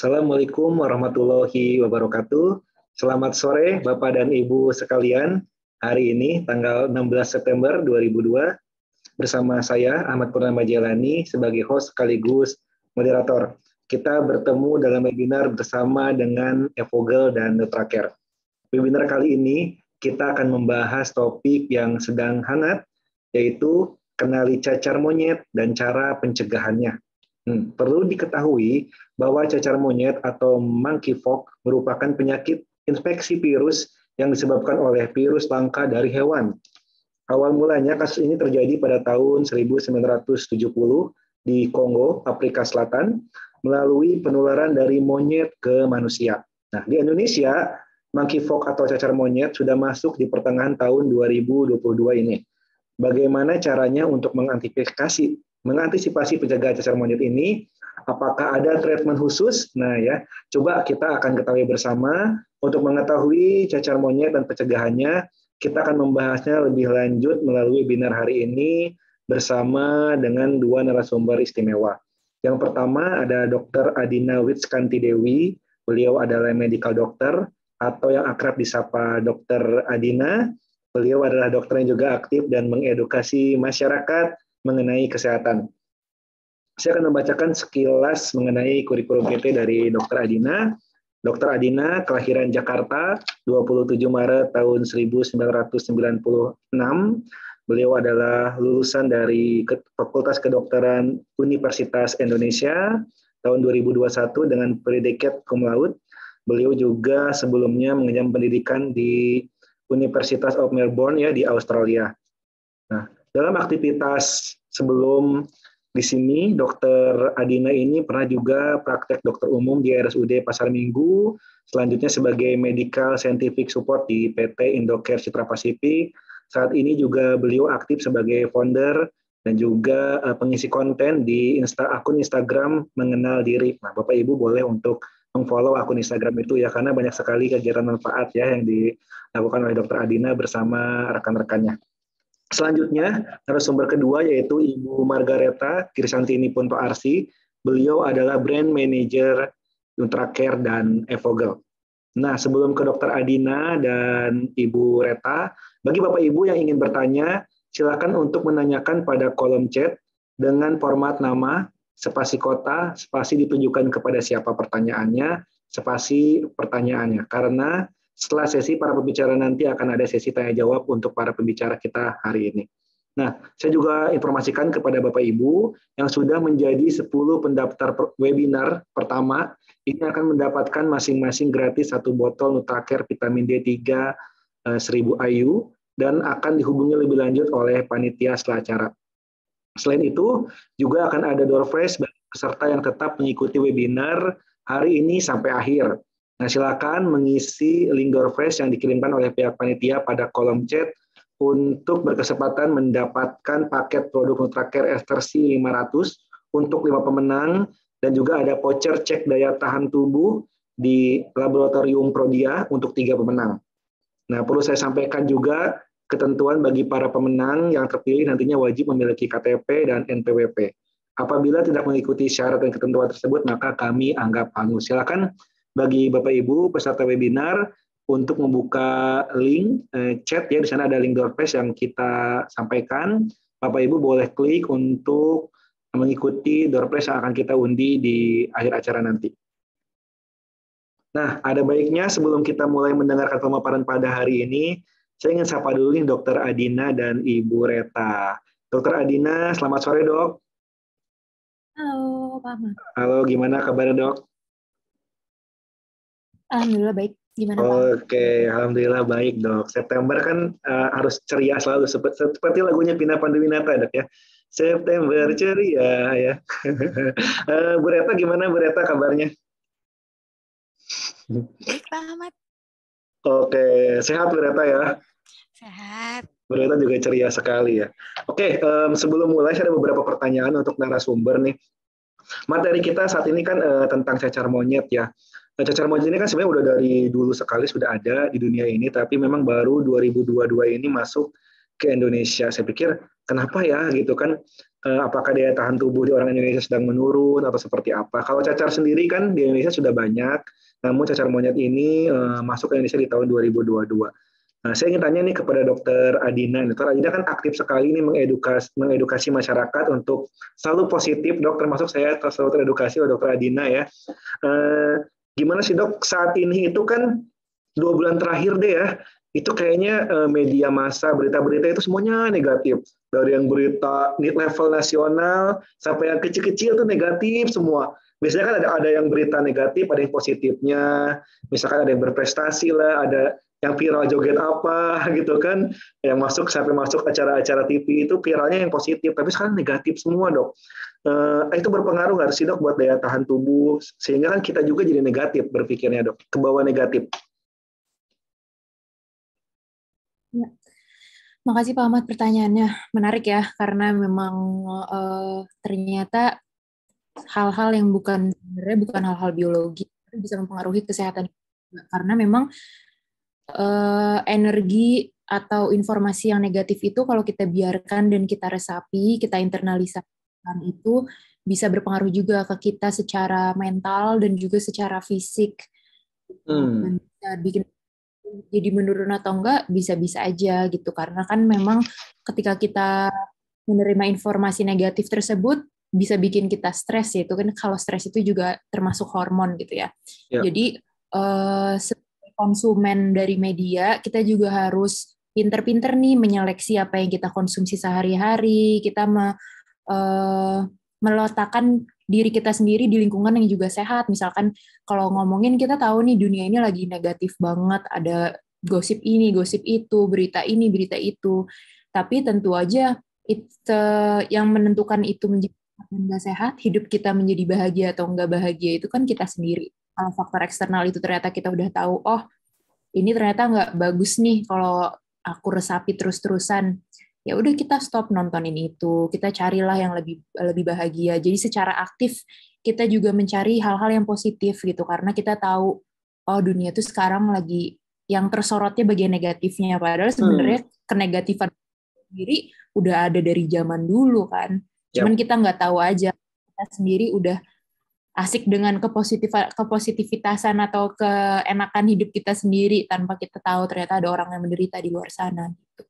Assalamualaikum warahmatullahi wabarakatuh. Selamat sore Bapak dan Ibu sekalian. Hari ini tanggal 16 September 2002 bersama saya Ahmad Purnama Jalani sebagai host sekaligus moderator. Kita bertemu dalam webinar bersama dengan Evogel dan Nutracare. Webinar kali ini kita akan membahas topik yang sedang hangat, yaitu kenali cacar monyet dan cara pencegahannya. Perlu diketahui bahwa cacar monyet atau monkeypox merupakan penyakit infeksi virus yang disebabkan oleh virus langka dari hewan. Awal mulanya kasus ini terjadi pada tahun 1970 di Kongo, Afrika Selatan, melalui penularan dari monyet ke manusia. Nah, di Indonesia, monkeypox atau cacar monyet sudah masuk di pertengahan tahun 2022 ini. Bagaimana caranya untuk mengantisipasi pencegahan cacar monyet ini? Apakah ada treatment khusus? Nah ya, coba kita akan ketahui bersama. Untuk mengetahui cacar monyet dan pencegahannya, kita akan membahasnya lebih lanjut melalui webinar hari ini bersama dengan dua narasumber istimewa. Yang pertama ada Dr. Adina Witskanti Dewi. Beliau adalah medical doctor atau yang akrab disapa Dr. Adina. Beliau adalah dokter yang juga aktif dan mengedukasi masyarakat mengenai kesehatan. Saya akan membacakan sekilas mengenai kurikulum PT dari Dr. Adina. Dr. Adina kelahiran Jakarta 27 Maret tahun 1996. Beliau adalah lulusan dari Fakultas Kedokteran Universitas Indonesia tahun 2021 dengan predikat cum laude. Beliau juga sebelumnya mengenyam pendidikan di Universitas of Melbourne ya di Australia. Nah, dalam aktivitas sebelum di sini, Dr. Adina ini pernah juga praktek dokter umum di RSUD Pasar Minggu, selanjutnya sebagai Medical Scientific Support di PT Indocare Citra Pasifik. Saat ini juga beliau aktif sebagai founder dan juga pengisi konten di akun Instagram Mengenal Diri. Nah, Bapak Ibu boleh untuk meng-follow akun Instagram itu ya, karena banyak sekali kegiatan manfaat ya yang dilakukan oleh Dr. Adina bersama rekan-rekannya. Selanjutnya, narasumber kedua yaitu Ibu Margareta Kirsantini Punto Arsi. Beliau adalah Brand Manager Nutracare dan Evogel. Nah, sebelum ke Dr. Adina dan Ibu Reta, bagi Bapak Ibu yang ingin bertanya, silakan untuk menanyakan pada kolom chat dengan format nama, spasi kota, spasi ditujukan kepada siapa pertanyaannya, spasi pertanyaannya. Karena setelah sesi para pembicara nanti akan ada sesi tanya jawab untuk para pembicara kita hari ini. Nah, saya juga informasikan kepada Bapak Ibu yang sudah menjadi 10 pendaftar webinar pertama, ini akan mendapatkan masing-masing gratis 1 botol Nutracare vitamin D3 1000 IU dan akan dihubungi lebih lanjut oleh panitia setelah acara. Selain itu, juga akan ada door prize bagi peserta yang tetap mengikuti webinar hari ini sampai akhir. Nah, silakan mengisi link door prize yang dikirimkan oleh pihak panitia pada kolom chat untuk berkesempatan mendapatkan paket produk Nutracare Estersi 500 untuk 5 pemenang dan juga ada voucher cek daya tahan tubuh di Laboratorium Prodia untuk 3 pemenang. Nah, perlu saya sampaikan juga ketentuan bagi para pemenang yang terpilih nantinya wajib memiliki KTP dan NPWP. Apabila tidak mengikuti syarat dan ketentuan tersebut, maka kami anggap hangus. Silakan bagi Bapak Ibu peserta webinar untuk membuka link chat ya, di sana ada link door prize yang kita sampaikan. Bapak Ibu boleh klik untuk mengikuti door prize yang akan kita undi di akhir acara nanti. Nah, ada baiknya sebelum kita mulai mendengarkan pemaparan pada hari ini, saya ingin sapa dulu nih Dr. Adina dan Ibu Reta. Dr. Adina, selamat sore dok. Halo Pak Ahmad. Halo, gimana kabarnya dok? Alhamdulillah baik. Gimana Pak? Oke, alhamdulillah baik dok. September kan harus ceria selalu, seperti lagunya Vina Panduwinata dok ya. September ceria ya. Bu Reta gimana Bu Reta kabarnya? Baik Pak Ahmad. Oke, sehat Bu Reta ya? Sehat. Bu Reta juga ceria sekali ya. Oke, sebelum mulai saya ada beberapa pertanyaan untuk narasumber nih. Materi kita saat ini kan tentang cacar monyet ya. Nah, cacar monyet ini kan sebenarnya udah dari dulu sekali sudah ada di dunia ini, tapi memang baru 2022 ini masuk ke Indonesia. Saya pikir kenapa ya gitu kan? apakah daya tahan tubuh di orang Indonesia sedang menurun atau seperti apa. Kalau cacar sendiri kan di Indonesia sudah banyak, namun cacar monyet ini masuk ke Indonesia di tahun 2022. Nah, saya ingin tanya nih kepada Dokter Adina. Dokter Adina kan aktif sekali nih mengedukasi masyarakat untuk selalu positif, dok. Termasuk saya selalu teredukasi oleh Dokter Adina ya. Gimana sih dok saat ini itu kan 2 bulan terakhir deh ya, itu kayaknya media massa, berita-berita itu semuanya negatif. Dari yang berita level nasional sampai yang kecil-kecil itu negatif semua. Biasanya kan ada yang berita negatif, ada yang positifnya. Misalkan ada yang berprestasi lah, ada yang viral joget apa gitu kan, yang sampai masuk acara-acara TV itu viralnya yang positif, tapi sekarang negatif semua dok. Itu berpengaruh nggak sih dok buat daya tahan tubuh, sehingga kan kita juga jadi negatif berpikirnya dok, ke bawah negatif. Ya. Makasih Pak Ahmad pertanyaannya. Menarik ya, karena memang ternyata hal-hal yang sebenarnya bukan hal-hal biologi, tapi bisa mempengaruhi kesehatan kita. Karena memang energi atau informasi yang negatif itu kalau kita biarkan dan kita resapi, kita internalisasikan itu bisa berpengaruh juga ke kita secara mental dan juga secara fisik. Dan bisa bikin jadi menurun atau enggak bisa-bisa aja gitu, karena kan memang ketika kita menerima informasi negatif tersebut bisa bikin kita stres ya, itu kan kalau stres itu juga termasuk hormon gitu ya. Jadi sebagai konsumen dari media kita juga harus pinter-pinter nih menyeleksi apa yang kita konsumsi sehari-hari, kita meletakkan diri kita sendiri di lingkungan yang juga sehat. Misalkan kalau ngomongin, kita tahu nih dunia ini lagi negatif banget, ada gosip ini, gosip itu, berita ini, berita itu. Tapi tentu aja yang menentukan itu menjadi nggak sehat, hidup kita menjadi bahagia atau nggak bahagia itu kan kita sendiri. Kalau faktor eksternal itu ternyata kita udah tahu, oh ini ternyata nggak bagus nih kalau aku resapi terus-terusan, ya udah kita stop nontonin itu, kita carilah yang lebih bahagia. Jadi secara aktif kita juga mencari hal-hal yang positif gitu, karena kita tahu oh dunia itu sekarang lagi yang tersorotnya bagian negatifnya, padahal sebenarnya kenegatifan sendiri udah ada dari zaman dulu kan, cuman kita nggak tahu aja, kita sendiri udah asik dengan kepositivitasan atau keenakan hidup kita sendiri tanpa kita tahu ternyata ada orang yang menderita di luar sana gitu.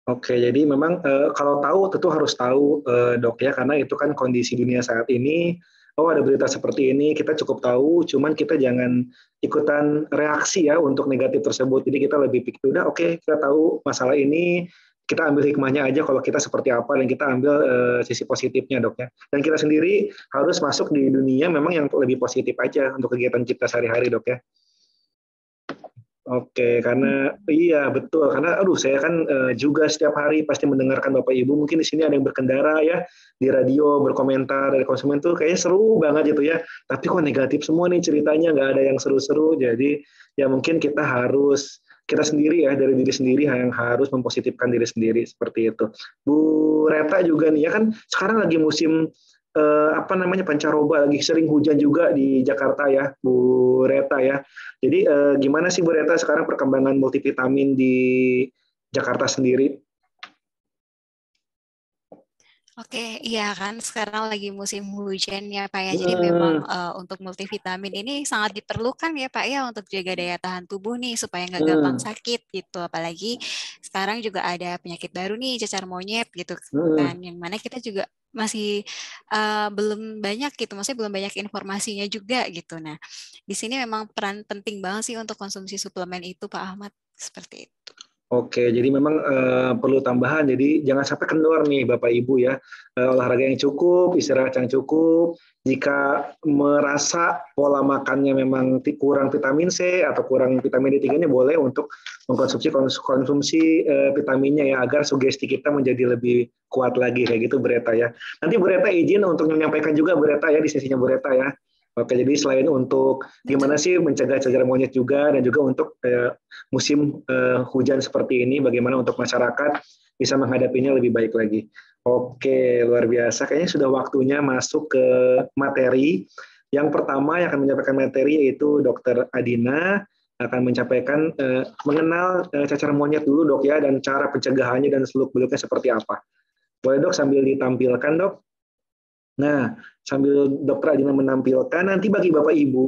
Oke, jadi memang kalau tahu tentu harus tahu dok ya, karena itu kan kondisi dunia saat ini. Oh ada berita seperti ini, kita cukup tahu, cuman kita jangan ikutan reaksi ya untuk negatif tersebut. Jadi kita lebih pikir, udah oke, kita tahu masalah ini, kita ambil hikmahnya aja kalau kita seperti apa, dan kita ambil sisi positifnya dok ya. Dan kita sendiri harus masuk di dunia memang yang lebih positif aja untuk kegiatan kita sehari-hari dok ya. Oke, karena iya betul, karena saya kan juga setiap hari pasti mendengarkan Bapak Ibu, mungkin di sini ada yang berkendara ya, di radio berkomentar dari konsumen tuh kayaknya seru banget gitu ya, tapi kok negatif semua nih ceritanya, nggak ada yang seru-seru. Jadi ya mungkin kita sendiri ya, dari diri sendiri yang harus mempositifkan diri sendiri seperti itu. Bu Reta juga nih ya, kan sekarang lagi musim pancaroba, lagi sering hujan juga di Jakarta ya, Bu Reta ya. Jadi gimana sih Bu Reta sekarang perkembangan multivitamin di Jakarta sendiri? Oke, iya kan sekarang lagi musim hujan ya Pak ya. Jadi memang untuk multivitamin ini sangat diperlukan ya Pak ya untuk jaga daya tahan tubuh nih supaya nggak gampang sakit gitu. Apalagi sekarang juga ada penyakit baru nih, cacar monyet gitu kan. Yang mana kita juga masih belum banyak gitu, maksudnya belum banyak informasinya juga gitu. Nah, di sini memang peran penting banget sih untuk konsumsi suplemen itu Pak Ahmad, seperti itu. Oke, jadi memang perlu tambahan. Jadi jangan sampai kendor nih Bapak Ibu ya. Olahraga yang cukup, istirahat yang cukup. Jika merasa pola makannya memang kurang vitamin C atau kurang vitamin D3-nya, boleh untuk konsumsi vitaminnya ya, agar sugesti kita menjadi lebih kuat lagi kayak gitu Bu Reta ya. Nanti Bu Reta izin untuk menyampaikan juga Bu Reta ya di sesinya Bu Reta ya. Oke, jadi selain untuk gimana sih mencegah cacar monyet juga, dan juga untuk musim hujan seperti ini, bagaimana untuk masyarakat bisa menghadapinya lebih baik lagi. Oke, luar biasa. Kayaknya sudah waktunya masuk ke materi. Yang pertama yang akan menyampaikan materi yaitu Dr. Adina akan mengenal cacar monyet dulu dok ya, dan cara pencegahannya dan seluk-beluknya seperti apa. Boleh dok sambil ditampilkan dok. Nah, sambil Dokter Adina menampilkan, nanti bagi Bapak Ibu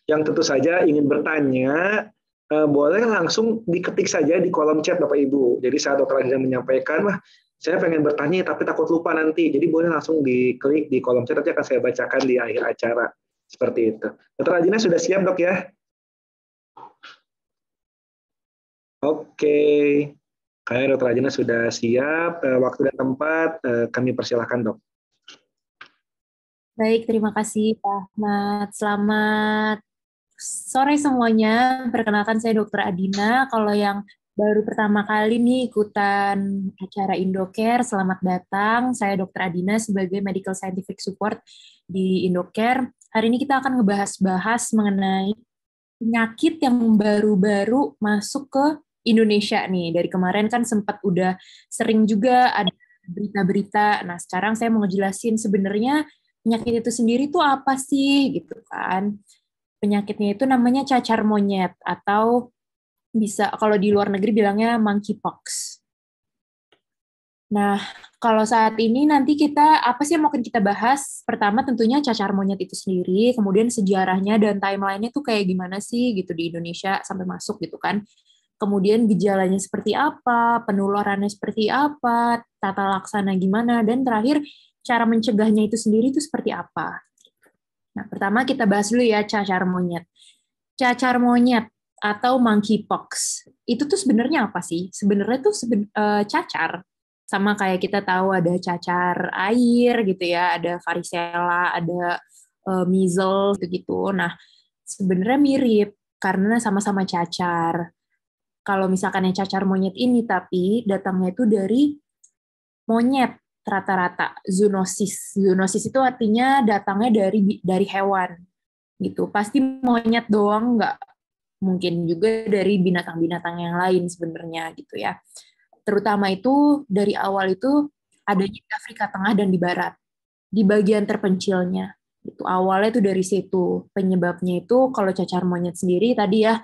yang tentu saja ingin bertanya, boleh langsung diketik saja di kolom chat Bapak Ibu. Jadi saat Dokter Adina menyampaikan, wah saya pengen bertanya tapi takut lupa nanti, jadi boleh langsung diklik di kolom chat, nanti akan saya bacakan di akhir acara. Seperti itu. Dokter Adina sudah siap dok ya? Oke. Kayak Dokter Adina sudah siap, waktu dan tempat kami persilahkan dok. Baik, terima kasih Pak Ahmad. Selamat sore semuanya. Perkenalkan saya Dokter Adina. Kalau yang baru pertama kali nih ikutan acara Indocare, selamat datang. Saya Dokter Adina sebagai Medical Scientific Support di Indocare. Hari ini kita akan ngebahas-bahas mengenai penyakit yang baru-baru masuk ke Indonesia nih. Dari kemarin kan sempat udah sering juga ada berita-berita. Nah, sekarang saya mau ngejelasin sebenarnya penyakit itu sendiri tuh apa sih gitu kan. Penyakitnya itu namanya cacar monyet atau bisa kalau di luar negeri bilangnya monkeypox. Nah, kalau saat ini nanti kita apa sih yang mau kita bahas? Pertama tentunya cacar monyet itu sendiri, kemudian sejarahnya dan timeline-nya tuh kayak gimana sih gitu di Indonesia sampai masuk gitu kan. Kemudian gejalanya seperti apa, penularannya seperti apa, tata laksana gimana, dan terakhir cara mencegahnya itu sendiri itu seperti apa. Nah, pertama kita bahas dulu ya cacar monyet. Cacar monyet atau monkeypox itu tuh sebenarnya apa sih? Sebenarnya tuh cacar. Sama kayak kita tahu ada cacar air gitu ya, ada varicella, ada measles gitu. Nah, sebenarnya mirip karena sama-sama cacar. Kalau misalkan yang cacar monyet ini tapi datangnya itu dari monyet rata-rata zoonosis. Zoonosis itu artinya datangnya dari hewan gitu. Pasti monyet doang, nggak mungkin juga dari binatang-binatang yang lain sebenarnya gitu ya. Terutama itu dari awal itu adanya di Afrika Tengah dan di Barat, di bagian terpencilnya. Itu awalnya itu dari situ. Penyebabnya itu kalau cacar monyet sendiri tadi ya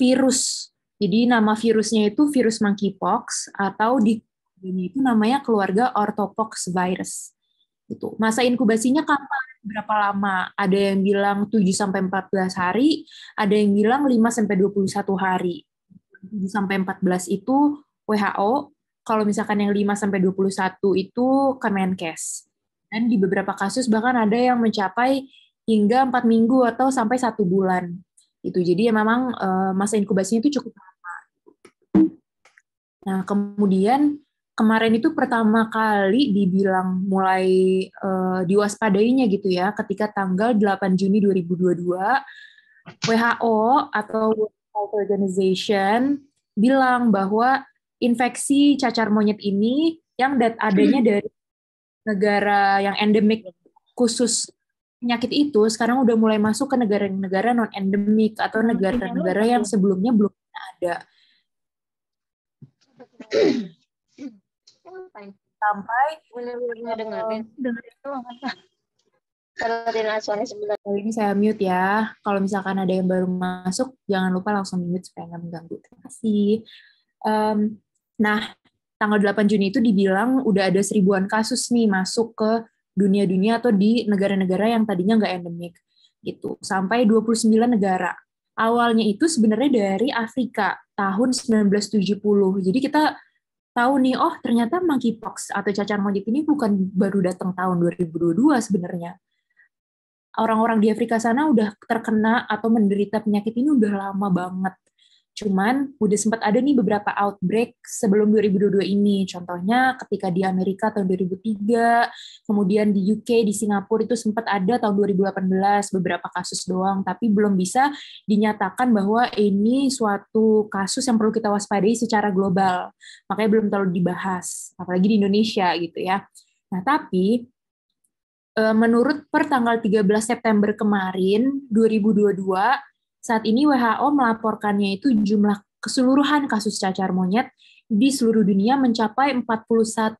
virus. Jadi nama virusnya itu virus monkeypox atau di ini itu namanya keluarga orthopox virus. Itu. Masa inkubasinya kapan? Berapa lama? Ada yang bilang 7 sampai 14 hari, ada yang bilang 5 sampai 21 hari. 7 sampai 14 itu WHO, kalau misalkan yang 5 sampai 21 itu Kemenkes. Dan di beberapa kasus bahkan ada yang mencapai hingga 4 minggu atau sampai 1 bulan. Itu. Jadi ya memang masa inkubasinya itu cukup lama. Nah, kemudian kemarin itu pertama kali dibilang mulai diwaspadainya gitu ya, ketika tanggal 8 Juni 2022, WHO atau World Health Organization bilang bahwa infeksi cacar monyet ini yang adanya dari negara yang endemik khusus penyakit itu sekarang udah mulai masuk ke negara-negara non-endemik atau negara-negara yang sebelumnya belum ada. Sampai kali ini saya mute ya. Kalau misalkan ada yang baru masuk, jangan lupa langsung mute supaya nggak mengganggu. Terima kasih. Nah, tanggal 8 Juni itu dibilang udah ada 1000-an kasus nih masuk ke dunia-dunia atau di negara-negara yang tadinya nggak endemik. Gitu. Sampai 29 negara. Awalnya itu sebenarnya dari Afrika tahun 1970. Jadi kita tahu nih, oh ternyata monkeypox atau cacar monyet ini bukan baru datang tahun 2022 sebenarnya. Orang-orang di Afrika sana udah terkena atau menderita penyakit ini udah lama banget. Cuman udah sempat ada nih beberapa outbreak sebelum 2022 ini. Contohnya ketika di Amerika tahun 2003, kemudian di UK, di Singapura itu sempat ada tahun 2018 beberapa kasus doang, tapi belum bisa dinyatakan bahwa ini suatu kasus yang perlu kita waspadai secara global. Makanya belum terlalu dibahas, apalagi di Indonesia gitu ya. Nah, tapi menurut per tanggal 13 September kemarin 2022, saat ini WHO melaporkannya itu jumlah keseluruhan kasus cacar monyet di seluruh dunia mencapai 41.000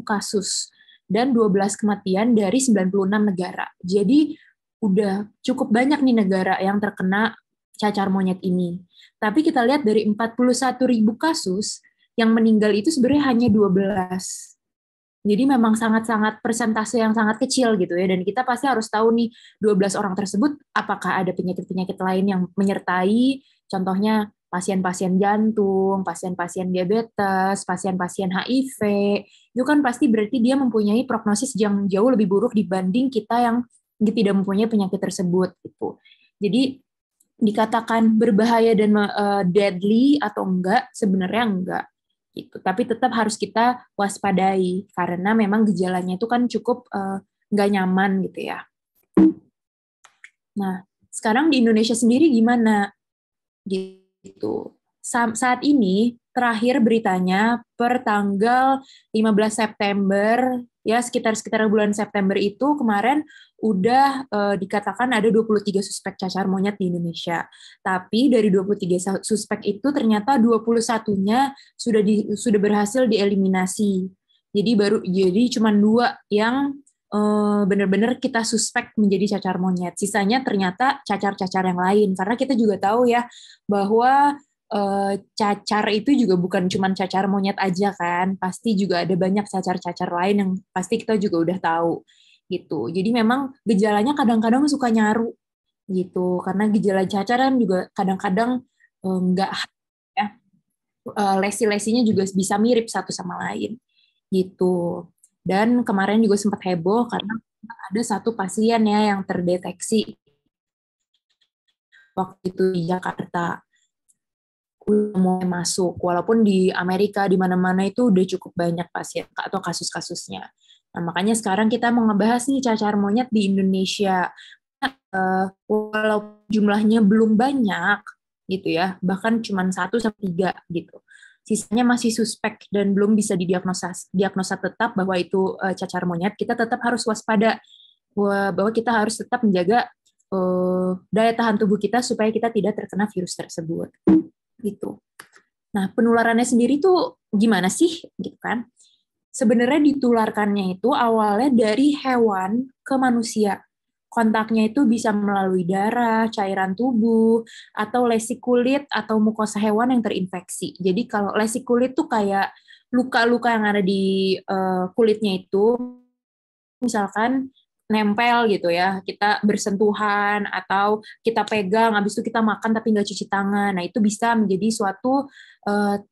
kasus dan 12 kematian dari 96 negara. Jadi udah cukup banyak nih negara yang terkena cacar monyet ini. Tapi kita lihat dari 41.000 kasus, yang meninggal itu sebenarnya hanya 12. Jadi memang sangat-sangat persentase yang sangat kecil gitu ya. Dan kita pasti harus tahu nih 12 orang tersebut apakah ada penyakit-penyakit lain yang menyertai, contohnya pasien-pasien jantung, pasien-pasien diabetes, pasien-pasien HIV. Itu kan pasti berarti dia mempunyai prognosis yang jauh lebih buruk dibanding kita yang tidak mempunyai penyakit tersebut gitu. Jadi dikatakan berbahaya dan deadly atau enggak, sebenarnya enggak gitu. Tapi tetap harus kita waspadai karena memang gejalanya itu kan cukup nggak nyaman gitu ya. Nah, sekarang di Indonesia sendiri gimana? Gitu. Saat ini terakhir beritanya per tanggal 15 September ya sekitar bulan September itu kemarin udah dikatakan ada 23 suspek cacar monyet di Indonesia. Tapi dari 23 suspek itu ternyata 21-nya sudah berhasil dieliminasi. Jadi cuma 2 yang benar-benar kita suspek menjadi cacar monyet. Sisanya ternyata cacar-cacar yang lain. Karena kita juga tahu ya bahwa cacar itu juga bukan cuma cacar monyet aja kan, pasti juga ada banyak cacar-cacar lain yang pasti kita juga udah tahu gitu. Jadi memang gejalanya kadang-kadang suka nyaru gitu, karena gejala cacar kan juga kadang-kadang nggak ya, lesi-lesinya juga bisa mirip satu sama lain gitu. Dan kemarin juga sempat heboh karena ada satu pasien ya yang terdeteksi waktu itu di Jakarta udah mulai masuk, walaupun di Amerika di mana-mana itu udah cukup banyak pasien atau kasus-kasusnya. Nah, makanya sekarang kita mau ngebahas nih cacar monyet di Indonesia. Walaupun jumlahnya belum banyak gitu ya, bahkan cuma 1 sampai 3 gitu. Sisanya masih suspek dan belum bisa diagnosa tetap bahwa itu cacar monyet, kita tetap harus waspada bahwa kita harus tetap menjaga daya tahan tubuh kita supaya kita tidak terkena virus tersebut gitu. Nah, penularannya sendiri tuh gimana sih gitu kan? Sebenarnya ditularkannya itu awalnya dari hewan ke manusia. Kontaknya itu bisa melalui darah, cairan tubuh, atau lesi kulit atau mukosa hewan yang terinfeksi. Jadi kalau lesi kulit tuh kayak luka-luka yang ada di kulitnya itu, misalkan nempel gitu ya, kita bersentuhan atau kita pegang, habis itu kita makan tapi nggak cuci tangan. Nah, itu bisa menjadi suatu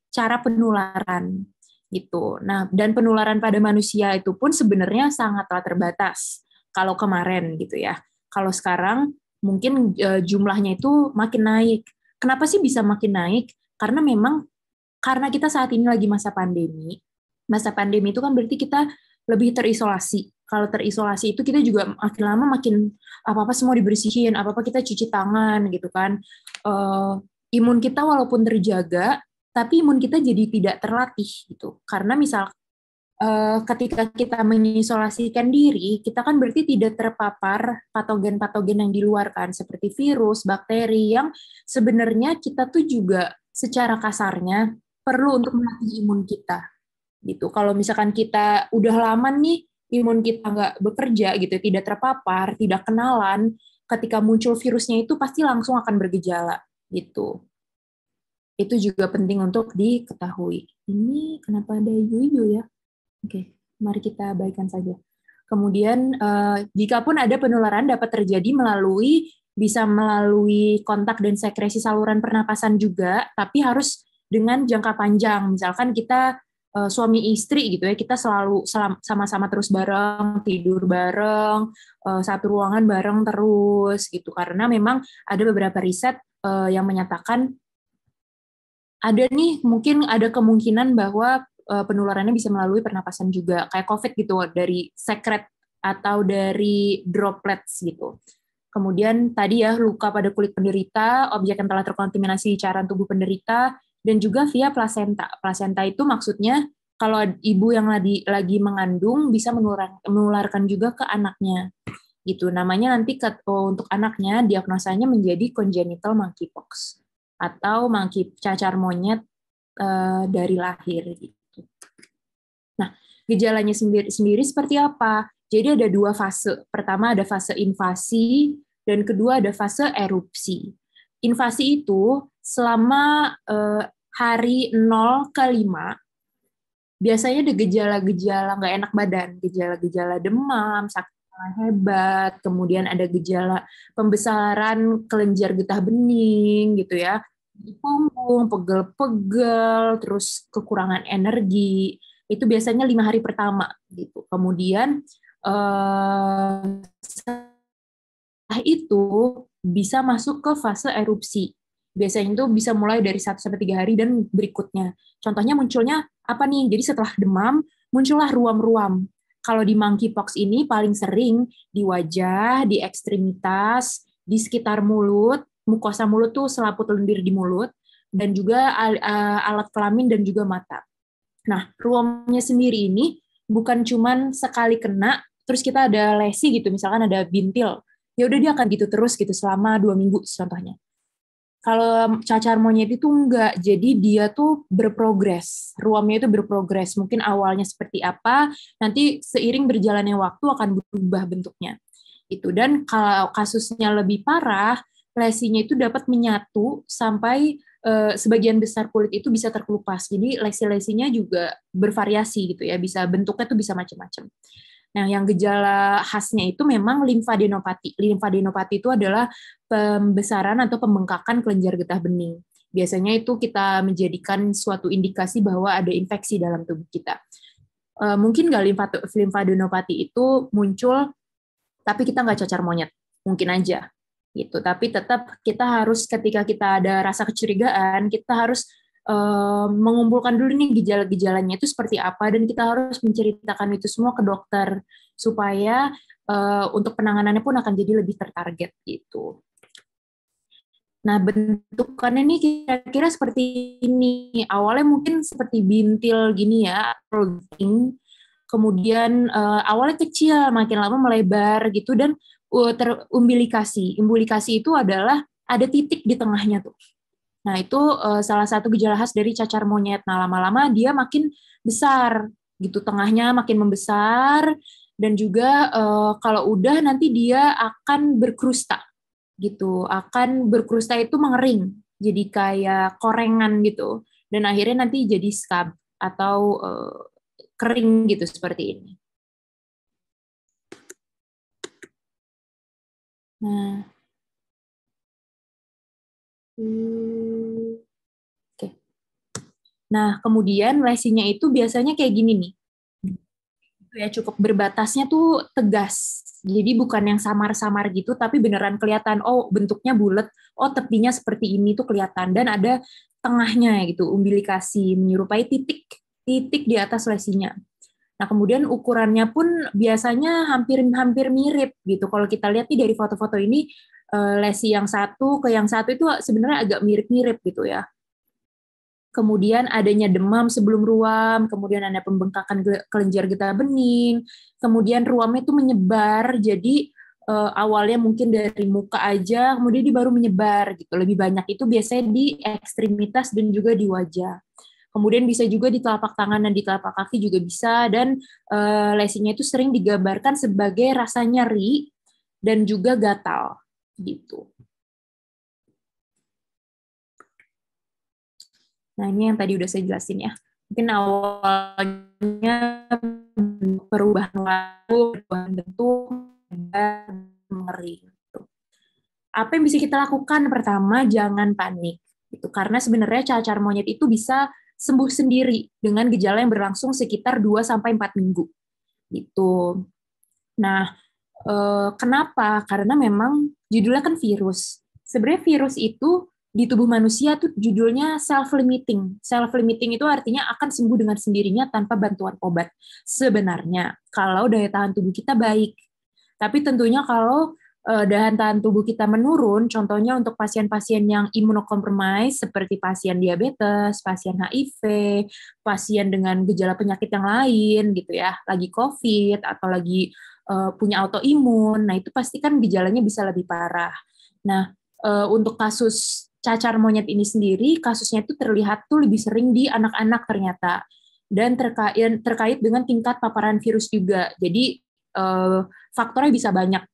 cara penularan gitu. Nah, dan penularan pada manusia itu pun sebenarnya sangatlah terbatas kalau kemarin gitu ya. Kalau sekarang mungkin jumlahnya itu makin naik. Kenapa sih bisa makin naik? Karena memang karena kita saat ini lagi masa pandemi. Masa pandemi itu kan berarti kita lebih terisolasi. Kalau terisolasi itu kita juga makin lama makin apa-apa semua dibersihin, apa-apa kita cuci tangan gitu kan. Imun kita walaupun terjaga, tapi imun kita jadi tidak terlatih gitu. Karena misal ketika kita mengisolasikan diri, kita kan berarti tidak terpapar patogen-patogen yang di luar kan, seperti virus, bakteri yang sebenarnya kita tuh juga secara kasarnya perlu untuk melatih imun kita gitu. Kalau misalkan kita udah lama nih imun kita nggak bekerja gitu, tidak terpapar, tidak kenalan, ketika muncul virusnya itu pasti langsung akan bergejala gitu. Itu juga penting untuk diketahui. Ini kenapa ada hijau-hijau ya? Oke, mari kita abaikan saja. Kemudian, jika pun ada penularan dapat terjadi bisa melalui kontak dan sekresi saluran pernapasan juga, tapi harus dengan jangka panjang. Misalkan kita suami istri gitu ya, kita selalu sama-sama terus bareng, tidur bareng, satu ruangan bareng terus gitu. Karena memang ada beberapa riset yang menyatakan ada nih mungkin ada kemungkinan bahwa penularannya bisa melalui pernapasan juga, kayak COVID gitu, dari sekret atau dari droplets gitu. Kemudian tadi ya luka pada kulit penderita, objek yang telah terkontaminasi cairan tubuh penderita, dan juga via plasenta. Plasenta itu maksudnya kalau ibu yang lagi mengandung bisa menularkan juga ke anaknya. Gitu. Namanya nanti untuk anaknya diagnosanya menjadi congenital monkeypox atau cacar monyet dari lahir gitu. Nah, gejalanya sendiri seperti apa? Jadi ada 2 fase. Pertama ada fase invasi dan kedua ada fase erupsi. Invasi itu selama hari 0 ke 5 biasanya ada gejala-gejala nggak enak badan, gejala-gejala demam, sakit kepala hebat, kemudian ada gejala pembesaran kelenjar getah bening gitu ya, di punggung, pegel-pegel, terus kekurangan energi. Itu biasanya 5 hari pertama gitu. Kemudian setelah itu bisa masuk ke fase erupsi. Biasanya itu bisa mulai dari 1 sampai 3 hari dan berikutnya. Contohnya munculnya apa nih? Jadi setelah demam, muncullah ruam-ruam. Kalau di monkeypox ini paling sering di wajah, di ekstremitas, di sekitar mulut, mukosa mulut tuh selaput lendir di mulut, dan juga alat kelamin dan juga mata. Nah, ruamnya sendiri ini bukan cuman sekali kena, terus kita ada lesi gitu, misalkan ada bintil, ya udah dia akan gitu terus gitu selama 2 minggu contohnya. Kalau cacar monyet itu enggak, jadi dia tuh berprogres, ruamnya itu berprogres. Mungkin awalnya seperti apa, nanti seiring berjalannya waktu akan berubah bentuknya. Itu. Dan kalau kasusnya lebih parah, lesinya itu dapat menyatu sampai sebagian besar kulit itu bisa terkelupas. Jadi lesi-lesinya juga bervariasi gitu ya, bisa bentuknya tuh bisa macam-macam. Nah, yang gejala khasnya itu memang limfadenopati. Limfadenopati itu adalah pembesaran atau pembengkakan kelenjar getah bening. Biasanya itu kita menjadikan suatu indikasi bahwa ada infeksi dalam tubuh kita. Mungkin nggak limfadenopati itu muncul, tapi kita nggak cacar monyet. Mungkin aja. Gitu. Tapi tetap kita harus, ketika kita ada rasa kecurigaan, kita harus mengumpulkan dulu nih gejala-gejalanya itu seperti apa, dan kita harus menceritakan itu semua ke dokter supaya untuk penanganannya pun akan jadi lebih tertarget gitu. Nah, bentukannya nih kira-kira seperti ini. Awalnya mungkin seperti bintil gini ya, kemudian awalnya kecil, makin lama melebar gitu, dan terumbilikasi. Umbilikasi itu adalah ada titik di tengahnya tuh. Nah, itu salah satu gejala khas dari cacar monyet. Nah, lama-lama dia makin besar, gitu. Tengahnya makin membesar, dan juga kalau udah nanti dia akan berkrusta, gitu. Akan berkrusta itu mengering, jadi kayak korengan gitu. Dan akhirnya nanti jadi scab, atau kering gitu, seperti ini. Nah, oke. Nah, kemudian lesinya itu biasanya kayak gini nih. Ya, cukup berbatasnya tuh tegas. Jadi bukan yang samar-samar gitu, tapi beneran kelihatan, oh bentuknya bulat, oh tepinya seperti ini tuh kelihatan, dan ada tengahnya gitu, umbilikasi, menyerupai titik di atas lesinya. Nah, kemudian ukurannya pun biasanya hampir mirip gitu. Kalau kita lihat nih dari foto-foto ini, lesi yang satu ke yang satu itu sebenarnya agak mirip-mirip gitu ya. Kemudian adanya demam sebelum ruam, kemudian ada pembengkakan kelenjar getah bening, kemudian ruamnya itu menyebar, jadi awalnya mungkin dari muka aja, kemudian dia baru menyebar gitu. Lebih banyak itu biasanya di ekstremitas dan juga di wajah. Kemudian bisa juga di telapak tangan dan di telapak kaki juga bisa, dan lesinya itu sering digambarkan sebagai rasa nyeri dan juga gatal gitu. Nah, ini yang tadi udah saya jelasin ya. Mungkin awalnya perubahan waktu, perubahan bentuk, dan mengering. Apa yang bisa kita lakukan? Pertama, jangan panik. Karena sebenarnya cacar monyet itu bisa sembuh sendiri dengan gejala yang berlangsung sekitar 2-4 minggu. Gitu. Nah, kenapa? Karena memang judulnya kan virus. Sebenarnya virus itu di tubuh manusia tuh judulnya self-limiting. Self-limiting itu artinya akan sembuh dengan sendirinya tanpa bantuan obat. Sebenarnya, kalau daya tahan tubuh kita baik. Tapi tentunya kalau daya tahan tubuh kita menurun, contohnya untuk pasien-pasien yang imunokompromis seperti pasien diabetes, pasien HIV, pasien dengan gejala penyakit yang lain gitu ya, lagi COVID atau lagi punya autoimun, nah itu pasti kan gejalanya bisa lebih parah. Nah, untuk kasus cacar monyet ini sendiri, kasusnya itu terlihat tuh lebih sering di anak-anak ternyata, dan terkait dengan tingkat paparan virus juga. Jadi faktornya bisa banyak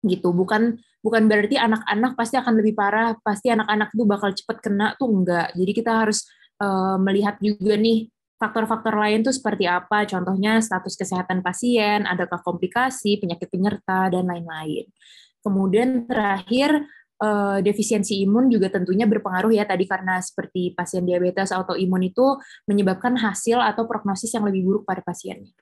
gitu. Bukan berarti anak-anak pasti akan lebih parah, pasti anak-anak itu bakal cepat kena tuh enggak. Jadi kita harus melihat juga nih faktor-faktor lain tuh seperti apa, contohnya status kesehatan pasien, adakah komplikasi, penyakit penyerta, dan lain-lain. Kemudian terakhir, defisiensi imun juga tentunya berpengaruh ya tadi karena seperti pasien diabetes autoimun itu menyebabkan hasil atau prognosis yang lebih buruk pada pasiennya.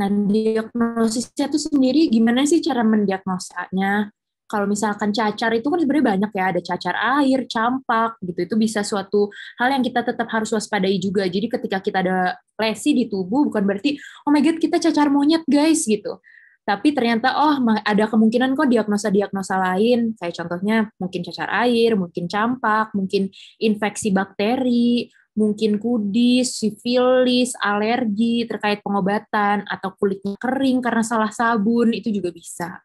Nah, diagnosisnya itu sendiri gimana sih cara mendiagnosanya? Kalau misalkan cacar itu kan sebenarnya banyak ya, ada cacar air, campak, gitu. Itu bisa suatu hal yang kita tetap harus waspadai juga. Jadi ketika kita ada lesi di tubuh, bukan berarti, oh my God, kita cacar monyet guys, gitu. Tapi ternyata, oh ada kemungkinan kok diagnosa-diagnosa lain, kayak contohnya mungkin cacar air, mungkin campak, mungkin infeksi bakteri, mungkin kudis, sifilis, alergi terkait pengobatan, atau kulitnya kering karena salah sabun, itu juga bisa.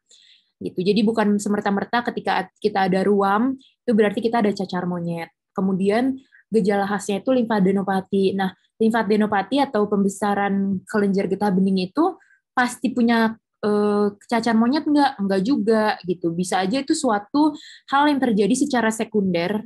Gitu. Jadi bukan semerta-merta ketika kita ada ruam, itu berarti kita ada cacar monyet. Kemudian gejala khasnya itu limfadenopati. Nah, limfadenopati atau pembesaran kelenjar getah bening itu pasti punya cacar monyet enggak? Enggak juga gitu. Bisa aja itu suatu hal yang terjadi secara sekunder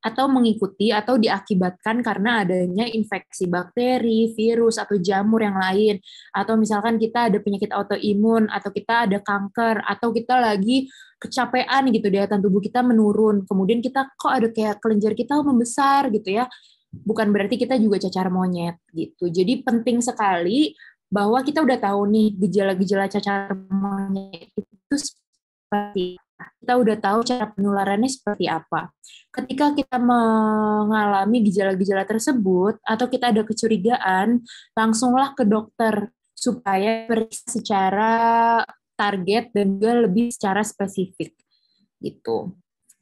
atau mengikuti atau diakibatkan karena adanya infeksi bakteri, virus, atau jamur yang lain. Atau misalkan kita ada penyakit autoimun, atau kita ada kanker, atau kita lagi kecapean gitu, daya tahan tubuh kita menurun. Kemudian kita kok ada kayak kelenjar kita membesar gitu ya. Bukan berarti kita juga cacar monyet gitu. Jadi penting sekali bahwa kita udah tahu nih gejala-gejala cacar monyet itu seperti kita udah tahu cara penularannya seperti apa. Ketika kita mengalami gejala-gejala tersebut atau kita ada kecurigaan, langsunglah ke dokter supaya periksa secara target dan juga lebih secara spesifik gitu.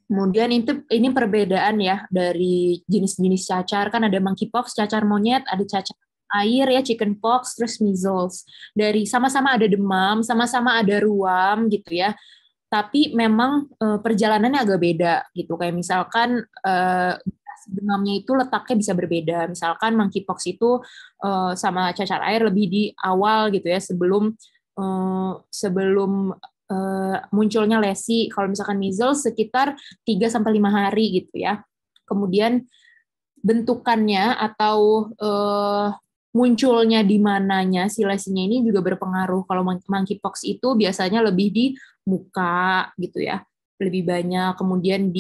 Kemudian ini perbedaan ya dari jenis-jenis cacar, kan ada monkeypox, cacar monyet, ada cacar air ya, chickenpox, terus measles. Dari sama-sama ada demam, sama-sama ada ruam gitu ya. Tapi memang perjalanannya agak beda gitu. Kayak misalkan demamnya itu letaknya bisa berbeda. Misalkan monkeypox itu sama cacar air lebih di awal gitu ya, sebelum munculnya lesi. Kalau misalkan measles sekitar 3-5 hari gitu ya. Kemudian bentukannya atau munculnya di mananya si lesinya ini juga berpengaruh. Kalau monkeypox itu biasanya lebih di muka gitu ya, lebih banyak. Kemudian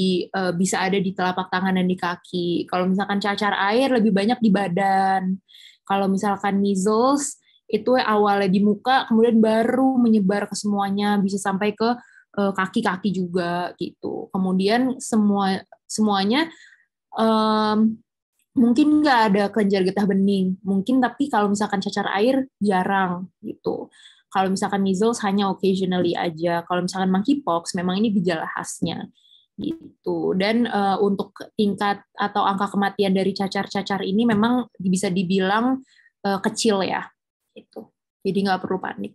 bisa ada di telapak tangan dan di kaki. Kalau misalkan cacar air lebih banyak di badan. Kalau misalkan measles itu awalnya di muka, kemudian baru menyebar ke semuanya, bisa sampai ke kaki-kaki juga gitu. Kemudian semuanya mungkin nggak ada kelenjar getah bening, mungkin, tapi kalau misalkan cacar air jarang gitu. Kalau misalkan measles hanya occasionally aja. Kalau misalkan monkeypox memang ini gejala khasnya gitu. Dan untuk tingkat atau angka kematian dari cacar-cacar ini memang bisa dibilang kecil ya gitu. Jadi nggak perlu panik.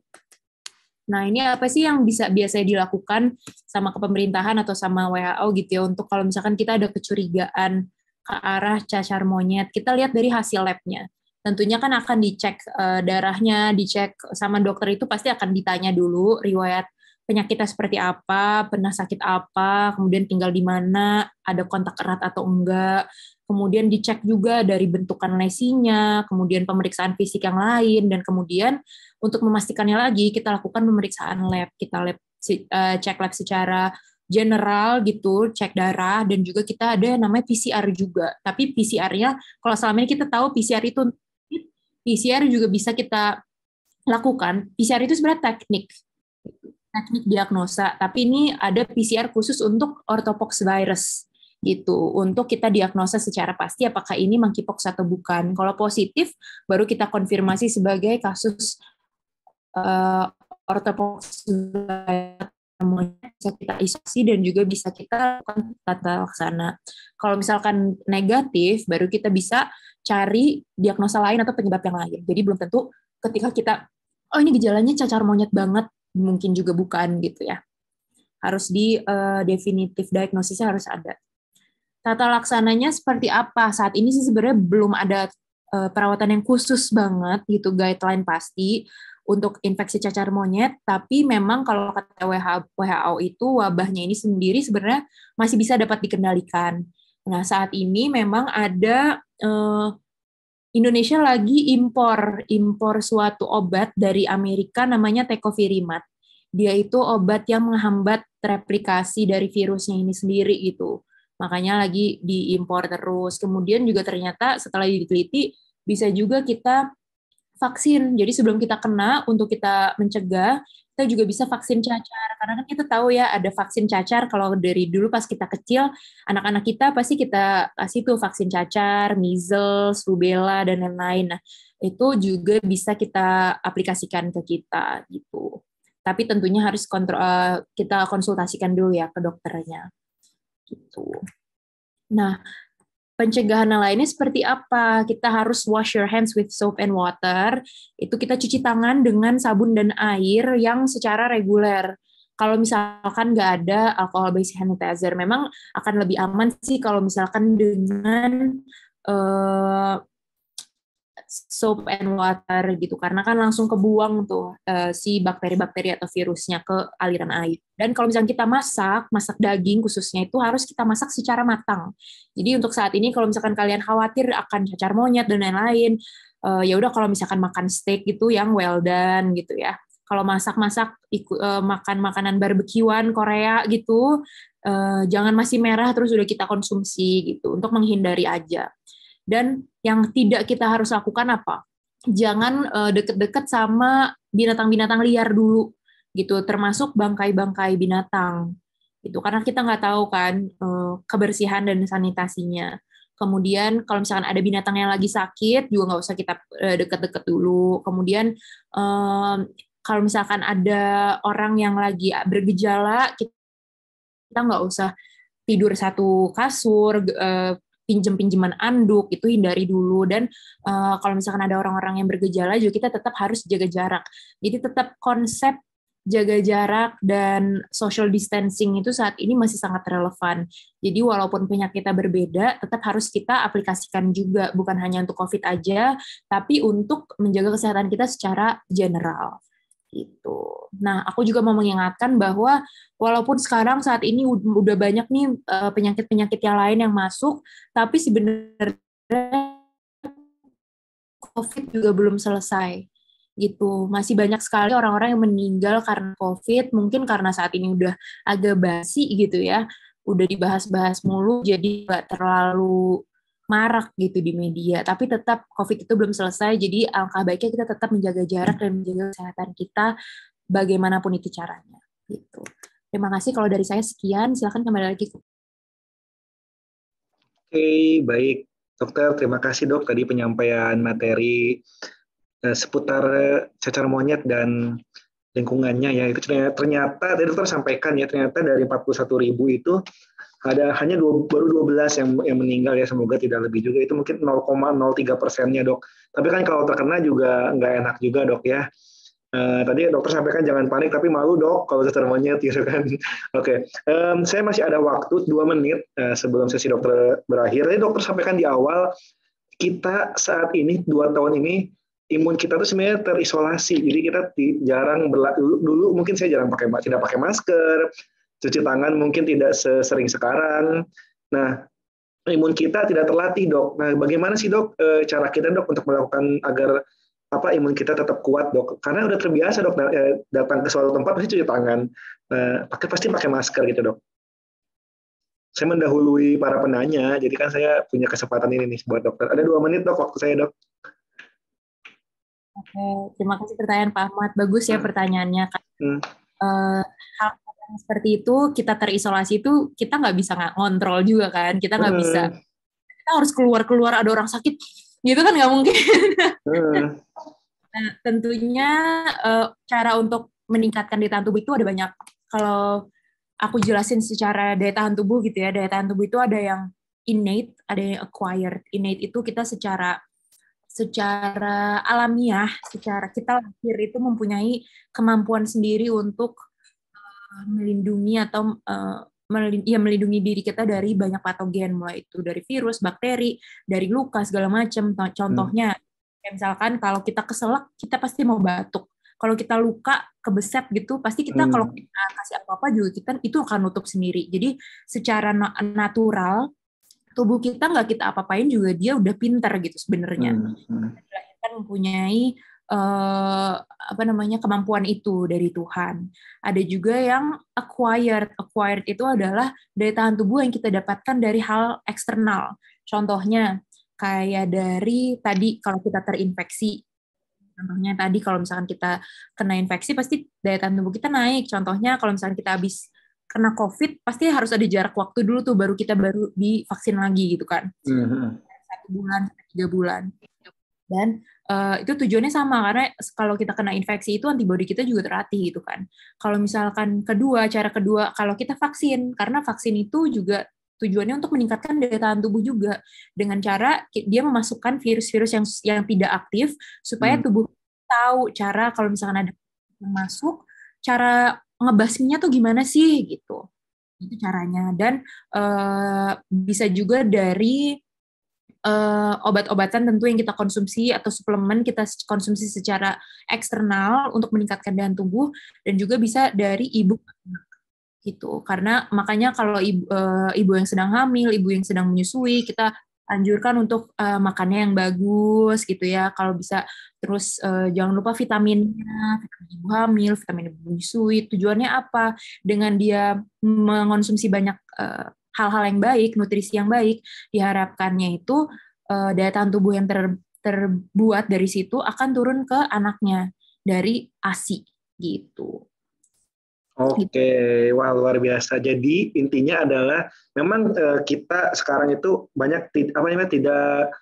Nah, ini apa sih yang bisa biasanya dilakukan sama pemerintahan atau sama WHO gitu ya, untuk kalau misalkan kita ada kecurigaan ke arah cacar monyet, kita lihat dari hasil labnya. Tentunya kan akan dicek darahnya, dicek sama dokter, itu pasti akan ditanya dulu riwayat penyakitnya seperti apa, pernah sakit apa, kemudian tinggal di mana, ada kontak erat atau enggak. Kemudian dicek juga dari bentukan lesinya, kemudian pemeriksaan fisik yang lain, dan kemudian untuk memastikannya lagi kita lakukan pemeriksaan lab, kita cek lab secara general gitu, cek darah, dan juga kita ada namanya PCR juga. Tapi PCR-nya, kalau selama ini kita tahu PCR itu, PCR juga bisa kita lakukan. PCR itu sebenarnya teknik diagnosa, tapi ini ada PCR khusus untuk orthopox virus gitu, untuk kita diagnosa secara pasti apakah ini monkeypox atau bukan. Kalau positif, baru kita konfirmasi sebagai kasus orthopox virus, bisa kita isolasi dan juga bisa kita lakukan tata laksana. Kalau misalkan negatif, baru kita bisa cari diagnosa lain atau penyebab yang lain. Jadi belum tentu ketika kita, oh ini gejalanya cacar monyet banget, mungkin juga bukan gitu ya. Harus definitif diagnosisnya harus ada. Tata laksananya seperti apa? Saat ini sih sebenarnya belum ada perawatan yang khusus banget gitu, guideline pasti untuk infeksi cacar monyet, tapi memang kalau kata WHO itu wabahnya ini sendiri sebenarnya masih bisa dapat dikendalikan. Nah, saat ini memang ada Indonesia lagi impor suatu obat dari Amerika namanya tecovirimat. Dia itu obat yang menghambat replikasi dari virusnya ini sendiri gitu. Makanya lagi diimpor terus. Kemudian juga ternyata setelah diteliti bisa juga kita vaksin. Jadi sebelum kita kena, untuk kita mencegah, kita juga bisa vaksin cacar. Karena kan kita tahu ya ada vaksin cacar, kalau dari dulu pas kita kecil, anak-anak kita pasti kita kasih tuh vaksin cacar, measles, rubella, dan lain-lain. Nah, itu juga bisa kita aplikasikan ke kita gitu. Tapi tentunya harus kita konsultasikan dulu ya ke dokternya. Gitu. Nah, pencegahan yang lainnya seperti apa? Kita harus wash your hands with soap and water. Itu kita cuci tangan dengan sabun dan air yang secara reguler. Kalau misalkan nggak ada alcohol based hand sanitizer, memang akan lebih aman sih kalau misalkan dengan soap and water gitu, karena kan langsung kebuang tuh si bakteri-bakteri atau virusnya ke aliran air. Dan kalau misalnya kita masak daging khususnya itu harus kita masak secara matang. Jadi untuk saat ini kalau misalkan kalian khawatir akan cacar monyet dan lain-lain, ya udah kalau misalkan makan steak gitu yang well done gitu ya. Kalau masak-masak makan makanan barbekyuan Korea gitu, jangan masih merah terus udah kita konsumsi gitu, untuk menghindari aja. Dan yang tidak kita harus lakukan apa? Jangan deket-deket sama binatang-binatang liar dulu, gitu. Termasuk bangkai-bangkai binatang, gitu. Karena kita nggak tahu kan kebersihan dan sanitasinya. Kemudian kalau misalkan ada binatang yang lagi sakit, juga nggak usah kita deket-deket dulu. Kemudian kalau misalkan ada orang yang lagi bergejala, kita nggak usah tidur satu kasur, pinjem-pinjeman anduk, itu hindari dulu. Dan kalau misalkan ada orang-orang yang bergejala juga kita tetap harus jaga jarak. Jadi tetap konsep jaga jarak dan social distancing itu saat ini masih sangat relevan. Jadi walaupun penyakitnya berbeda, tetap harus kita aplikasikan juga, bukan hanya untuk COVID aja, tapi untuk menjaga kesehatan kita secara general. Gitu. Nah, aku juga mau mengingatkan bahwa walaupun sekarang saat ini udah banyak nih penyakit-penyakit yang lain yang masuk, tapi sebenarnya COVID juga belum selesai. Gitu. Masih banyak sekali orang-orang yang meninggal karena COVID, mungkin karena saat ini udah agak basi gitu ya. Udah dibahas-bahas mulu, jadi nggak terlalu marak gitu di media, tapi tetap COVID itu belum selesai, jadi alangkah baiknya kita tetap menjaga jarak dan menjaga kesehatan kita bagaimanapun itu caranya. Gitu. Terima kasih, kalau dari saya sekian, silakan kembali lagi. Oke, baik. Dokter, terima kasih dok tadi penyampaian materi seputar cacar monyet dan lingkungannya ya. Itu ternyata tadi dokter sampaikan ya, ternyata dari 41.000 itu ada hanya baru 12 yang meninggal ya, semoga tidak lebih juga, itu mungkin 0,03%-nya dok. Tapi kan kalau terkena juga nggak enak juga dok ya. Tadi dokter sampaikan jangan panik, tapi malu dok kalau cacar monyet gitu kan. Oke, saya masih ada waktu 2 menit sebelum sesi dokter berakhir. Tadi dokter sampaikan di awal, kita saat ini 2 tahun ini imun kita tuh sebenarnya terisolasi, jadi kita jarang dulu mungkin saya tidak pakai masker, cuci tangan mungkin tidak sesering sekarang. Nah, imun kita tidak terlatih dok. Nah, bagaimana sih dok cara kita dok untuk melakukan agar imun kita tetap kuat dok? Karena udah terbiasa dok datang ke suatu tempat pasti cuci tangan, pasti pakai masker gitu dok. Saya mendahului para penanya, jadi kan saya punya kesempatan ini nih buat dokter. Ada 2 menit dok waktu saya dok. Oke, terima kasih pertanyaan Pak Ahmad. Bagus ya pertanyaannya. Hal seperti itu, kita terisolasi itu kita nggak bisa ngontrol juga kan, kita nggak bisa, kita harus keluar ada orang sakit gitu kan, nggak mungkin. Nah, tentunya cara untuk meningkatkan daya tahan tubuh itu ada banyak. Kalau aku jelasin secara daya tahan tubuh gitu ya, daya tahan tubuh itu ada yang innate, ada yang acquired. Innate itu kita secara alamiah, secara kita lahir itu mempunyai kemampuan sendiri untuk melindungi atau melindungi diri kita dari banyak patogen, mulai itu dari virus, bakteri, dari luka segala macam. Contohnya, misalkan kalau kita keselak, kita pasti mau batuk. Kalau kita luka, kebeset gitu, pasti kita kalau kita kasih apa-apa juga kita itu akan nutup sendiri. Jadi secara natural tubuh kita nggak kita apa-apain juga dia udah pinter gitu sebenarnya. Dilahirkan mempunyai apa namanya kemampuan itu dari Tuhan. Ada juga yang acquired. Acquired itu adalah daya tahan tubuh yang kita dapatkan dari hal eksternal. Contohnya kayak dari tadi kalau kita terinfeksi. Contohnya tadi kalau misalkan kita kena infeksi pasti daya tahan tubuh kita naik. Contohnya kalau misalkan kita habis kena COVID pasti harus ada jarak waktu dulu tuh baru kita baru divaksin lagi gitu kan. 1 bulan, 3 bulan. Dan itu tujuannya sama karena kalau kita kena infeksi itu antibodi kita juga terlatih gitu kan. Kalau misalkan cara kedua kalau kita vaksin karena vaksin itu juga tujuannya untuk meningkatkan daya tahan tubuh juga dengan cara dia memasukkan virus-virus yang tidak aktif supaya tubuh tahu cara kalau misalkan ada yang masuk cara ngebasminya tuh gimana sih gitu. Itu caranya dan bisa juga dari obat-obatan tentu yang kita konsumsi atau suplemen kita konsumsi secara eksternal untuk meningkatkan daya tubuh dan juga bisa dari ibu gitu karena makanya kalau ibu yang sedang hamil, ibu yang sedang menyusui kita anjurkan untuk makannya yang bagus gitu ya kalau bisa terus jangan lupa vitamin ibu hamil, vitamin ibu menyusui tujuannya apa dengan dia mengonsumsi banyak hal-hal yang baik, nutrisi yang baik diharapkannya itu daya tahan tubuh yang terbuat dari situ akan turun ke anaknya dari ASI gitu. Oke, wah luar biasa. Jadi intinya adalah memang kita sekarang itu banyak tidak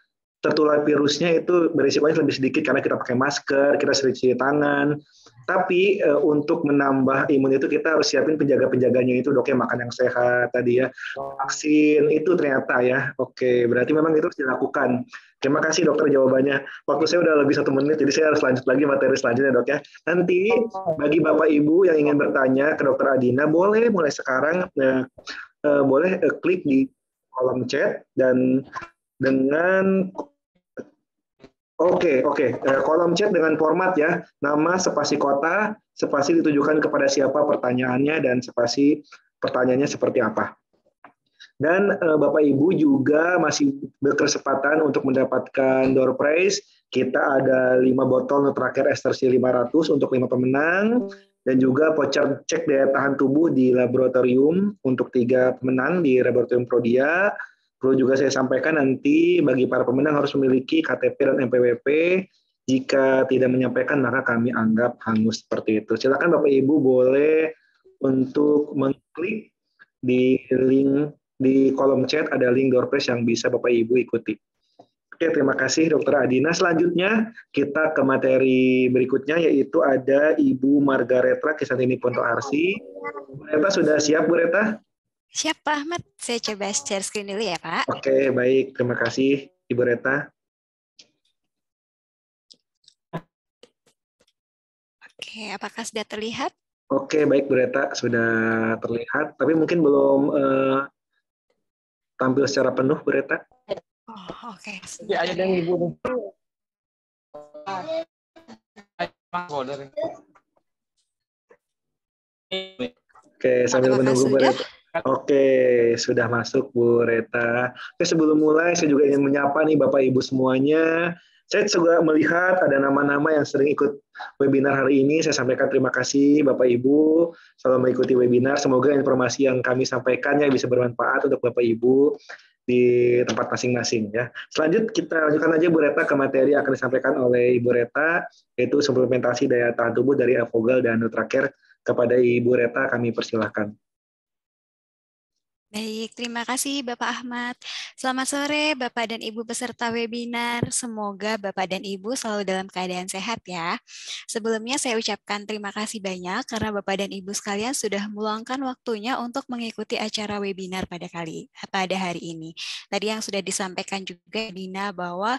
tertular virusnya itu berisikonya lebih sedikit karena kita pakai masker, kita sering cuci tangan. Tapi untuk menambah imun itu kita harus siapin penjaga-penjaganya itu dok ya makan yang sehat tadi ya. Vaksin itu ternyata ya. Oke, berarti memang itu harus dilakukan. Terima kasih dokter jawabannya. Waktu saya udah lebih 1 menit, jadi saya harus lanjut lagi materi selanjutnya dok ya. Nanti bagi Bapak Ibu yang ingin bertanya ke dokter Adina, boleh mulai sekarang boleh klik di kolom chat dan dengan Oke. Kolom chat dengan format ya, nama, spasi kota, spasi ditujukan kepada siapa pertanyaannya, dan spasi pertanyaannya seperti apa. Dan Bapak Ibu juga masih berkesempatan untuk mendapatkan door prize. Kita ada 5 botol Nutracare Estersil 500 untuk 5 pemenang, dan juga voucher cek daya tahan tubuh di laboratorium untuk 3 pemenang di laboratorium Prodia. Perlu juga saya sampaikan nanti bagi para pemenang harus memiliki KTP dan NPWP. Jika tidak menyampaikan maka kami anggap hangus seperti itu. Silakan Bapak Ibu boleh untuk mengklik di link di kolom chat ada link door prize yang bisa Bapak Ibu ikuti. Oke, terima kasih Dr. Adina. Selanjutnya kita ke materi berikutnya yaitu ada Ibu Margaretra Kisantini Ponto Arsi. Bu Reta sudah siap Bu Reta? Siap Pak Ahmad, saya coba share screen dulu ya Pak. Oke, baik. Terima kasih Ibu Reta. Oke, apakah sudah terlihat? Oke, baik Bu Reta, sudah terlihat. Tapi mungkin belum tampil secara penuh Bu Reta. Oh, oke. Ada yang Ibu. Oke, sambil Apakah menunggu Bu sudah? Reta. Oke, sudah masuk Bu Reta. Oke, sebelum mulai saya juga ingin menyapa nih Bapak Ibu semuanya. Saya juga melihat ada nama-nama yang sering ikut webinar hari ini. Saya sampaikan terima kasih Bapak Ibu selalu mengikuti webinar. Semoga informasi yang kami sampaikannya bisa bermanfaat untuk Bapak Ibu di tempat masing-masing ya. Selanjutnya kita lanjutkan aja Bu Reta ke materi yang akan disampaikan oleh Ibu Reta, yaitu suplementasi daya tahan tubuh dari Avogel dan Nutracare. Kepada Ibu Reta kami persilahkan. Baik, terima kasih Bapak Ahmad. Selamat sore Bapak dan Ibu peserta webinar. Semoga Bapak dan Ibu selalu dalam keadaan sehat ya. Sebelumnya saya ucapkan terima kasih banyak karena Bapak dan Ibu sekalian sudah meluangkan waktunya untuk mengikuti acara webinar pada hari ini. Tadi yang sudah disampaikan juga Dina bahwa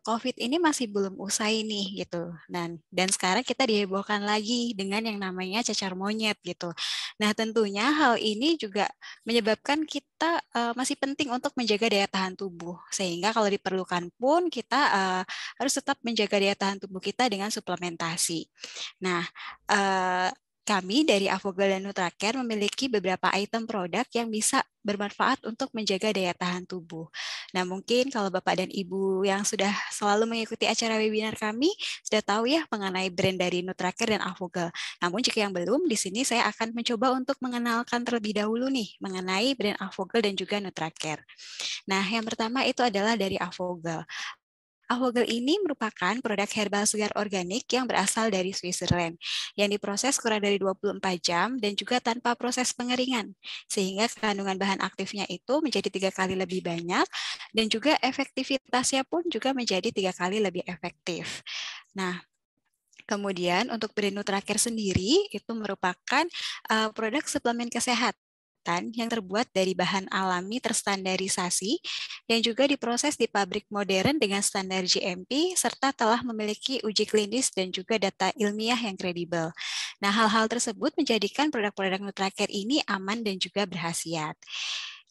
COVID ini masih belum usai nih gitu. Dan sekarang kita dihebohkan lagi dengan yang namanya cacar monyet gitu. Nah, tentunya hal ini juga menyebabkan kita masih penting untuk menjaga daya tahan tubuh. Sehingga kalau diperlukan pun kita harus tetap menjaga daya tahan tubuh kita dengan suplementasi. Nah, kami dari Avogel dan Nutracare memiliki beberapa item produk yang bisa bermanfaat untuk menjaga daya tahan tubuh. Nah, mungkin kalau Bapak dan Ibu yang sudah selalu mengikuti acara webinar kami, sudah tahu ya mengenai brand dari Nutracare dan Avogel. Namun jika yang belum, di sini saya akan mencoba untuk mengenalkan terlebih dahulu nih mengenai brand Avogel dan juga Nutracare. Nah, yang pertama itu adalah dari Avogel. Avogel ini merupakan produk herbal segar organik yang berasal dari Switzerland, yang diproses kurang dari 24 jam dan juga tanpa proses pengeringan, sehingga kandungan bahan aktifnya itu menjadi 3 kali lebih banyak, dan juga efektivitasnya pun juga menjadi 3 kali lebih efektif. Nah, kemudian untuk brand Nutracare sendiri itu merupakan produk suplemen kesehatan yang terbuat dari bahan alami terstandarisasi yang juga diproses di pabrik modern dengan standar GMP serta telah memiliki uji klinis dan juga data ilmiah yang kredibel. Nah, hal-hal tersebut menjadikan produk-produk Nutracare ini aman dan juga berkhasiat.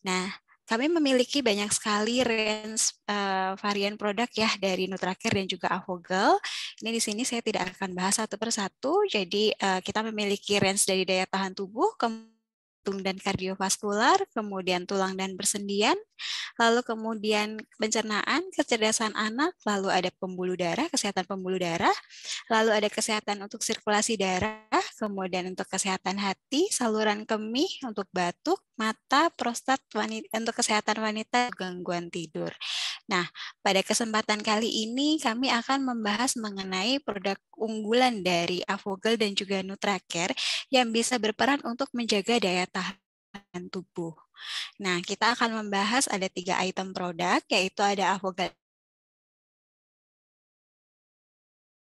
Nah, kami memiliki banyak sekali range varian produk ya dari Nutracare dan juga Avogel. Ini di sini saya tidak akan bahas satu persatu. Jadi kita memiliki range dari daya tahan tubuh, jantung dan kardiovaskular, kemudian tulang dan persendian, lalu kemudian pencernaan, kecerdasan anak, lalu ada pembuluh darah, kesehatan pembuluh darah, lalu ada kesehatan untuk sirkulasi darah, kemudian untuk kesehatan hati, saluran kemih, untuk batuk, mata, prostat, untuk kesehatan wanita, gangguan tidur. Nah, pada kesempatan kali ini kami akan membahas mengenai produk unggulan dari Avogel dan juga Nutracare yang bisa berperan untuk menjaga daya tahan tubuh. Nah, kita akan membahas ada 3 item produk, yaitu ada Avogel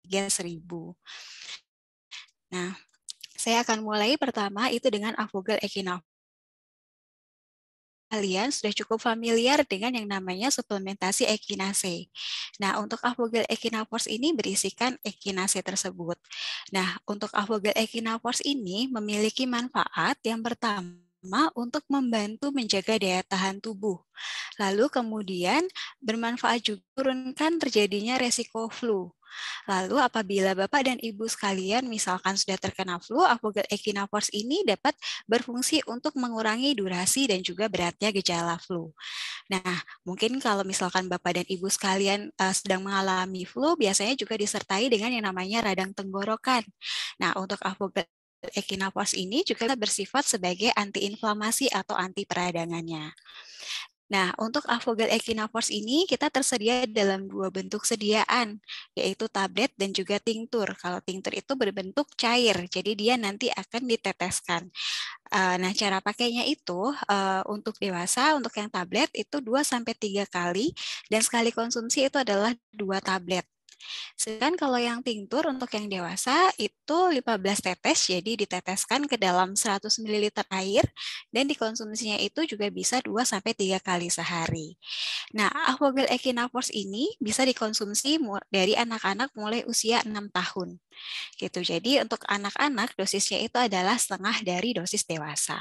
3000. Nah, saya akan mulai pertama itu dengan Avogel Echinacea. Kalian sudah cukup familiar dengan yang namanya suplementasi Echinacea. Nah, untuk Avogel Echinacea ini berisikan Echinacea tersebut. Nah, untuk Avogel Echinacea ini memiliki manfaat yang pertama untuk membantu menjaga daya tahan tubuh. Lalu kemudian bermanfaat juga menurunkan terjadinya resiko flu. Lalu apabila Bapak dan Ibu sekalian misalkan sudah terkena flu, Avogel Echinacea ini dapat berfungsi untuk mengurangi durasi dan juga beratnya gejala flu. Nah, mungkin kalau misalkan Bapak dan Ibu sekalian sedang mengalami flu, biasanya juga disertai dengan yang namanya radang tenggorokan. Nah, untuk Avogel Echinacea ini juga bersifat sebagai antiinflamasi atau anti peradangannya. Nah, untuk Avogel Echinacea ini kita tersedia dalam 2 bentuk sediaan, yaitu tablet dan juga tinktur. Kalau tinktur itu berbentuk cair, jadi dia nanti akan diteteskan. Nah, cara pakainya itu untuk dewasa, untuk yang tablet itu 2-3 kali, dan sekali konsumsi itu adalah 2 tablet. Sedangkan kalau yang tinktur untuk yang dewasa itu 15 tetes, jadi diteteskan ke dalam 100 ml air dan dikonsumsinya itu juga bisa 2-3 kali sehari. Nah, Avogel Echinacea ini bisa dikonsumsi dari anak-anak mulai usia 6 tahun. Gitu. Jadi untuk anak-anak dosisnya itu adalah setengah dari dosis dewasa.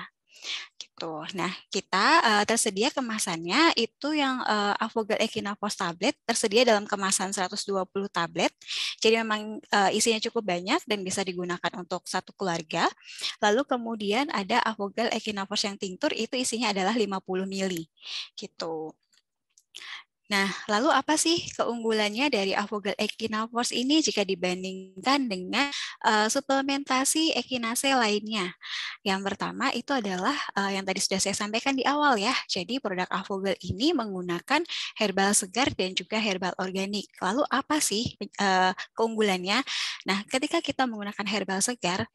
Gitu. Nah, kita tersedia kemasannya itu yang Avogel Echinacea tablet tersedia dalam kemasan 120 tablet. Jadi memang isinya cukup banyak dan bisa digunakan untuk satu keluarga. Lalu kemudian ada Avogel Echinacea yang tinktur itu isinya adalah 50 ml. Gitu. Nah, lalu apa sih keunggulannya dari Avogel Echinacea ini jika dibandingkan dengan suplementasi Echinacea lainnya? Yang pertama itu adalah yang tadi sudah saya sampaikan di awal ya. Jadi produk Avogel ini menggunakan herbal segar dan juga herbal organik. Lalu apa sih keunggulannya? Nah, ketika kita menggunakan herbal segar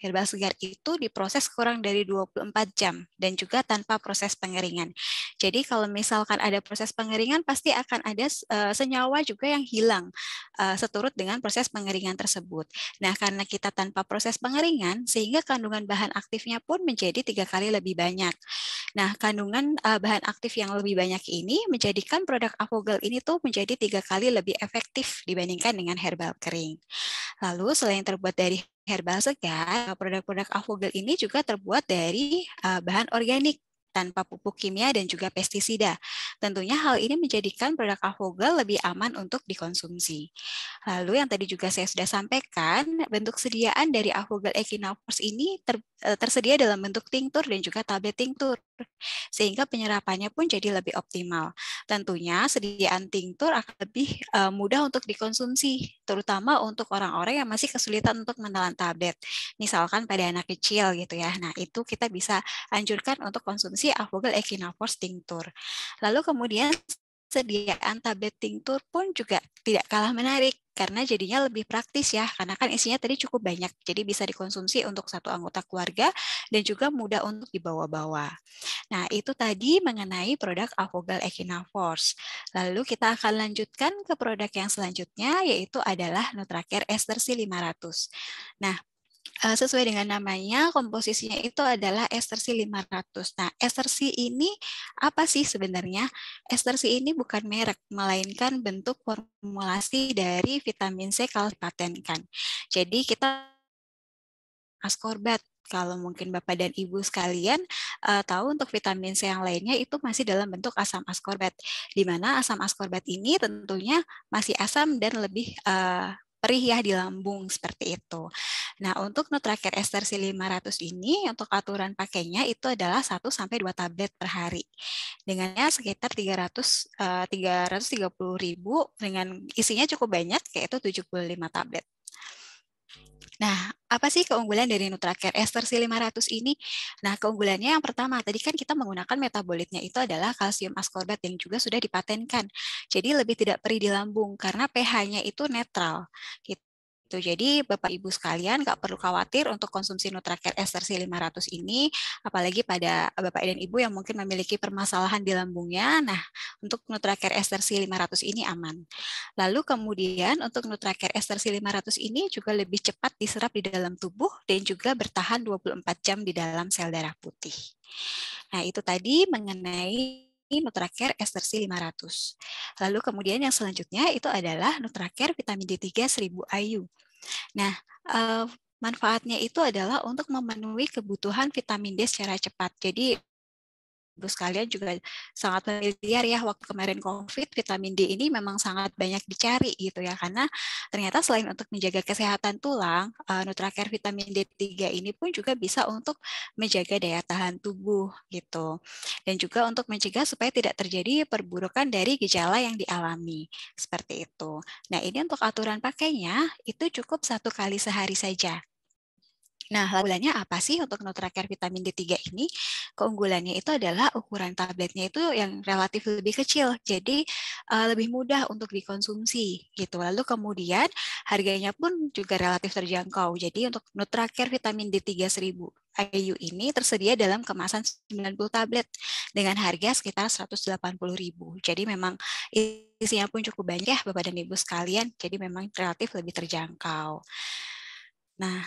itu diproses kurang dari 24 jam dan juga tanpa proses pengeringan. Jadi kalau misalkan ada proses pengeringan pasti akan ada senyawa juga yang hilang seturut dengan proses pengeringan tersebut. Nah, karena kita tanpa proses pengeringan sehingga kandungan bahan aktifnya pun menjadi 3 kali lebih banyak. Nah, kandungan bahan aktif yang lebih banyak ini menjadikan produk Avogel ini tuh menjadi 3 kali lebih efektif dibandingkan dengan herbal kering. Lalu selain terbuat dari herbal segar, produk-produk Avogel ini juga terbuat dari bahan organik. tanpa pupuk kimia dan juga pestisida. Tentunya hal ini menjadikan produk Avogel lebih aman untuk dikonsumsi. Lalu yang tadi juga saya sudah sampaikan, bentuk sediaan dari Avogel Echinafors ini tersedia dalam bentuk tinktur dan juga tablet tinktur, sehingga penyerapannya pun jadi lebih optimal. Tentunya sediaan tinktur akan lebih mudah untuk dikonsumsi, terutama untuk orang-orang yang masih kesulitan untuk menelan tablet. Misalkan pada anak kecil gitu ya. Nah, itu kita bisa anjurkan untuk konsumsi Avogel Echinafors tinktur. Lalu kemudian sediaan tablet tinktur pun juga tidak kalah menarik karena jadinya lebih praktis ya, karena kan isinya tadi cukup banyak, jadi bisa dikonsumsi untuk satu anggota keluarga dan juga mudah untuk dibawa-bawa. Nah, itu tadi mengenai produk Avogel Echinafors. Lalu kita akan lanjutkan ke produk yang selanjutnya, yaitu adalah Nutracare Ester C 500. Nah, sesuai dengan namanya, komposisinya itu adalah ester C 500. Nah, ester C ini apa sih sebenarnya? Ester C ini bukan merek, melainkan bentuk formulasi dari vitamin C kalau dipatenkan. Jadi kita ascorbat. Kalau mungkin Bapak dan Ibu sekalian tahu untuk vitamin C yang lainnya itu masih dalam bentuk asam ascorbat, di mana asam ascorbat ini tentunya masih asam dan lebih perih ya di lambung seperti itu. Nah, untuk Nutracare Ester C 500 ini untuk aturan pakainya itu adalah 1-2 tablet per hari. Dengannya sekitar 330.000 dengan isinya cukup banyak yaitu 75 tablet. Nah, apa sih keunggulan dari Nutracare Ester C 500 ini? Nah, keunggulannya yang pertama, tadi kan kita menggunakan metabolitnya itu adalah kalsium ascorbat yang juga sudah dipatenkan. Jadi lebih tidak perih di lambung karena pH-nya itu netral. Gitu. Jadi Bapak Ibu sekalian nggak perlu khawatir untuk konsumsi Nutracare Ester C 500 ini, apalagi pada Bapak dan Ibu yang mungkin memiliki permasalahan di lambungnya. Nah, untuk Nutracare Ester C 500 ini aman. Lalu kemudian untuk Nutracare Ester C 500 ini juga lebih cepat diserap di dalam tubuh dan juga bertahan 24 jam di dalam sel darah putih. Nah, itu tadi mengenai Nutracare Ester C 500. Lalu kemudian yang selanjutnya itu adalah Nutracare Vitamin D3 1000 IU. Nah, manfaatnya itu adalah untuk memenuhi kebutuhan vitamin D secara cepat. Jadi Ibu sekalian juga sangat familiar ya waktu kemarin COVID, vitamin D ini memang sangat banyak dicari gitu ya, karena ternyata selain untuk menjaga kesehatan tulang, Nutracare vitamin D3 ini pun juga bisa untuk menjaga daya tahan tubuh gitu. Dan juga untuk mencegah supaya tidak terjadi perburukan dari gejala yang dialami, seperti itu. Nah, ini untuk aturan pakainya itu cukup 1 kali sehari saja. Nah, keunggulannya apa sih untuk Nutracare vitamin D3 ini? Keunggulannya itu adalah ukuran tabletnya itu yang relatif lebih kecil, jadi lebih mudah untuk dikonsumsi gitu. Lalu kemudian harganya pun juga relatif terjangkau. Jadi untuk Nutracare vitamin D3 1000 IU ini tersedia dalam kemasan 90 tablet dengan harga sekitar 180.000. Jadi memang isinya pun cukup banyak ya Bapak dan Ibu sekalian, jadi memang relatif lebih terjangkau. Nah,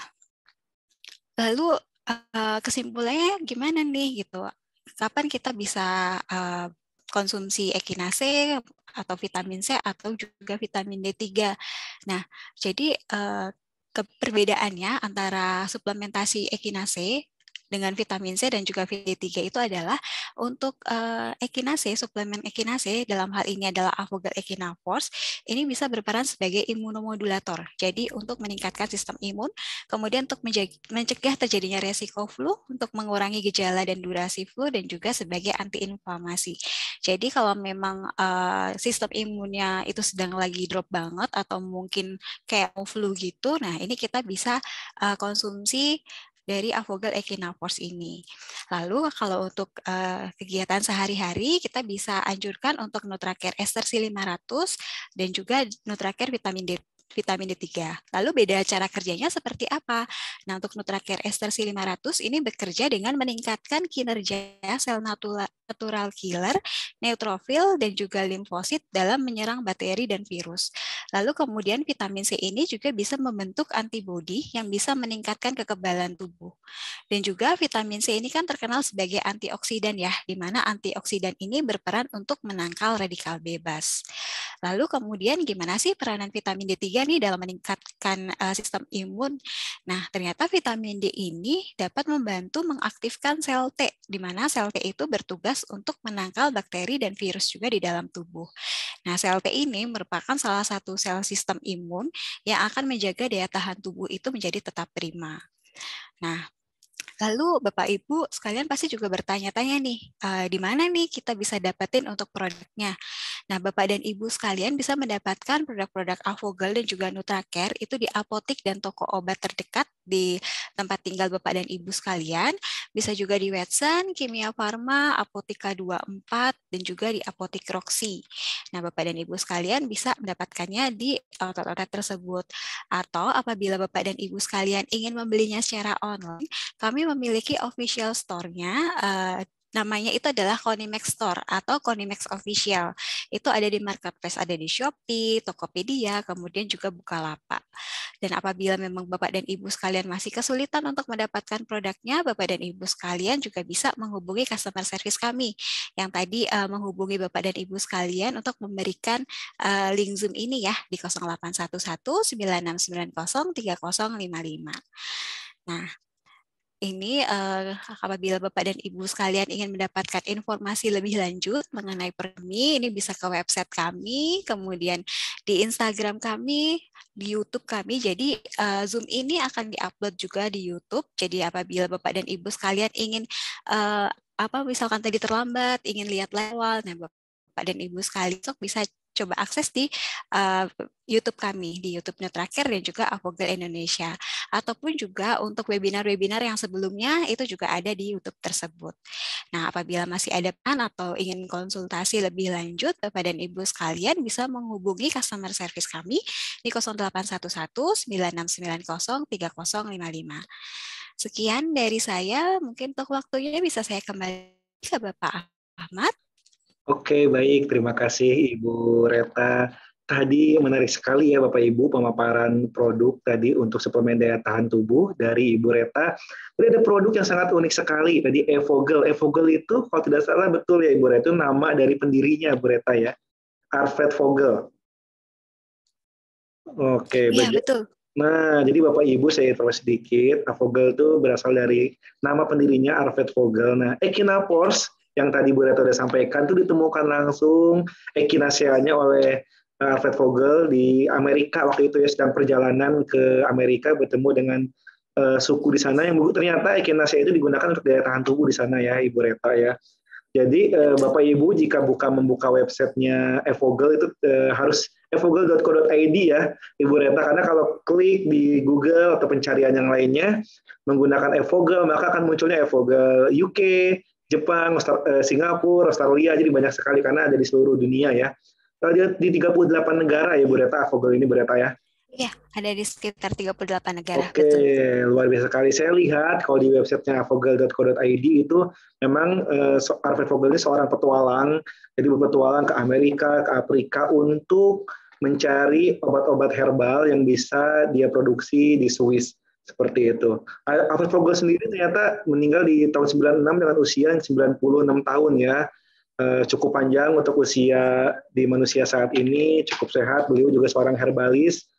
lalu kesimpulannya gimana nih gitu? Kapan kita bisa konsumsi Echinacea atau vitamin C atau juga vitamin D3? Nah, jadi perbedaannya antara suplementasi Echinacea dengan vitamin C dan juga vitamin D3 itu adalah untuk Echinacea, suplemen Echinacea dalam hal ini adalah Avogel Echinafors, ini bisa berperan sebagai imunomodulator. Jadi untuk meningkatkan sistem imun, kemudian untuk mencegah terjadinya resiko flu, untuk mengurangi gejala dan durasi flu, dan juga sebagai antiinflamasi. Jadi kalau memang sistem imunnya itu sedang lagi drop banget atau mungkin kayak mau flu gitu, nah ini kita bisa konsumsi dari Avogel Echinafors ini. Lalu kalau untuk kegiatan sehari-hari kita bisa anjurkan untuk Nutracare Ester C 500 dan juga Nutracare vitamin D3. Lalu beda cara kerjanya seperti apa? Nah, untuk Nutracare Ester C 500 ini bekerja dengan meningkatkan kinerja sel natural killer, neutrofil, dan juga limfosit dalam menyerang bakteri dan virus. Lalu kemudian vitamin C ini juga bisa membentuk antibodi yang bisa meningkatkan kekebalan tubuh. Dan juga vitamin C ini kan terkenal sebagai antioksidan ya, di mana antioksidan ini berperan untuk menangkal radikal bebas. Lalu kemudian gimana sih peranan vitamin D3 nih dalam meningkatkan sistem imun? Nah, ternyata vitamin D ini dapat membantu mengaktifkan sel T, di mana sel T itu bertugas untuk menangkal bakteri dan virus juga di dalam tubuh. Nah, sel T ini merupakan salah satu sel sistem imun yang akan menjaga daya tahan tubuh itu menjadi tetap prima. Nah, lalu Bapak Ibu sekalian pasti juga bertanya-tanya nih, di mana nih kita bisa dapetin untuk produknya? Nah, Bapak dan Ibu sekalian bisa mendapatkan produk-produk Avogel dan juga Nutracare itu di apotik dan toko obat terdekat di tempat tinggal Bapak dan Ibu sekalian. Bisa juga di Watson, Kimia Farma, Apotika 24, dan juga di Apotik Roxy. Nah, Bapak dan Ibu sekalian bisa mendapatkannya di outlet-outlet tersebut. Atau apabila Bapak dan Ibu sekalian ingin membelinya secara online, kami memiliki official store-nya, namanya itu adalah Konimex Store atau Konimex Official. Itu ada di marketplace, ada di Shopee, Tokopedia, kemudian juga Bukalapak. Dan apabila memang Bapak dan Ibu sekalian masih kesulitan untuk mendapatkan produknya, Bapak dan Ibu sekalian juga bisa menghubungi customer service kami yang tadi menghubungi Bapak dan Ibu sekalian untuk memberikan link Zoom ini ya di 0811 9690 3055. Nah, ini apabila Bapak dan Ibu sekalian ingin mendapatkan informasi lebih lanjut mengenai kami, ini bisa ke website kami, kemudian di Instagram kami, di YouTube kami. Jadi Zoom ini akan diupload juga di YouTube. Jadi apabila Bapak dan Ibu sekalian ingin misalkan tadi terlambat, ingin lihat lewat, nah Bapak dan Ibu sekalian bisa coba akses di YouTube kami, di YouTube Nutracare dan juga Avogel Indonesia. Ataupun juga untuk webinar-webinar yang sebelumnya itu juga ada di YouTube tersebut. Nah, apabila masih ada atau ingin konsultasi lebih lanjut, Bapak dan Ibu sekalian bisa menghubungi customer service kami di 0811 9690 3055. Sekian dari saya, mungkin untuk waktunya bisa saya kembali ke Bapak Ahmad. Oke, baik. Terima kasih Ibu Reta. Tadi menarik sekali ya Bapak Ibu pemaparan produk tadi untuk suplemen daya tahan tubuh dari Ibu Reta. Tadi ada produk yang sangat unik sekali. Tadi Evogel. Evogel itu kalau tidak salah betul ya Ibu Reta, itu nama dari pendirinya Ibu Reta ya. Arvid Vogel. Oke, Iya, betul. Nah, jadi Bapak Ibu saya tahu sedikit, Avogel itu berasal dari nama pendirinya Arvid Vogel. Nah, Echinapores yang tadi Bu Reta sudah sampaikan itu ditemukan langsung echinacea-nya oleh Arvid Vogel di Amerika waktu itu ya, sedang perjalanan ke Amerika bertemu dengan suku di sana yang ternyata echinacea itu digunakan untuk daya tahan tubuh di sana ya Ibu Reta ya. Jadi Bapak Ibu jika membuka websitenya Evogel itu harus evogel.co.id ya Ibu Reta, karena kalau klik di Google atau pencarian yang lainnya menggunakan Evogel maka akan munculnya Evogel UK, Jepang, Singapura, Australia, jadi banyak sekali karena ada di seluruh dunia ya. Di 38 negara ya Bu Reta, Evogel ini Bu Reta ya. Iya, ada di sekitar 38 negara. Oke, betul. Luar biasa sekali. Saya lihat kalau di websitenya avogel.co.id itu memang Arvid Vogel ini seorang petualang, jadi berpetualang ke Amerika, ke Afrika untuk mencari obat-obat herbal yang bisa dia produksi di Swiss. Seperti itu. Arvid Vogel sendiri ternyata meninggal di tahun 96 dengan usia 96 tahun ya. Cukup panjang untuk usia di manusia saat ini, cukup sehat. Beliau juga seorang herbalis.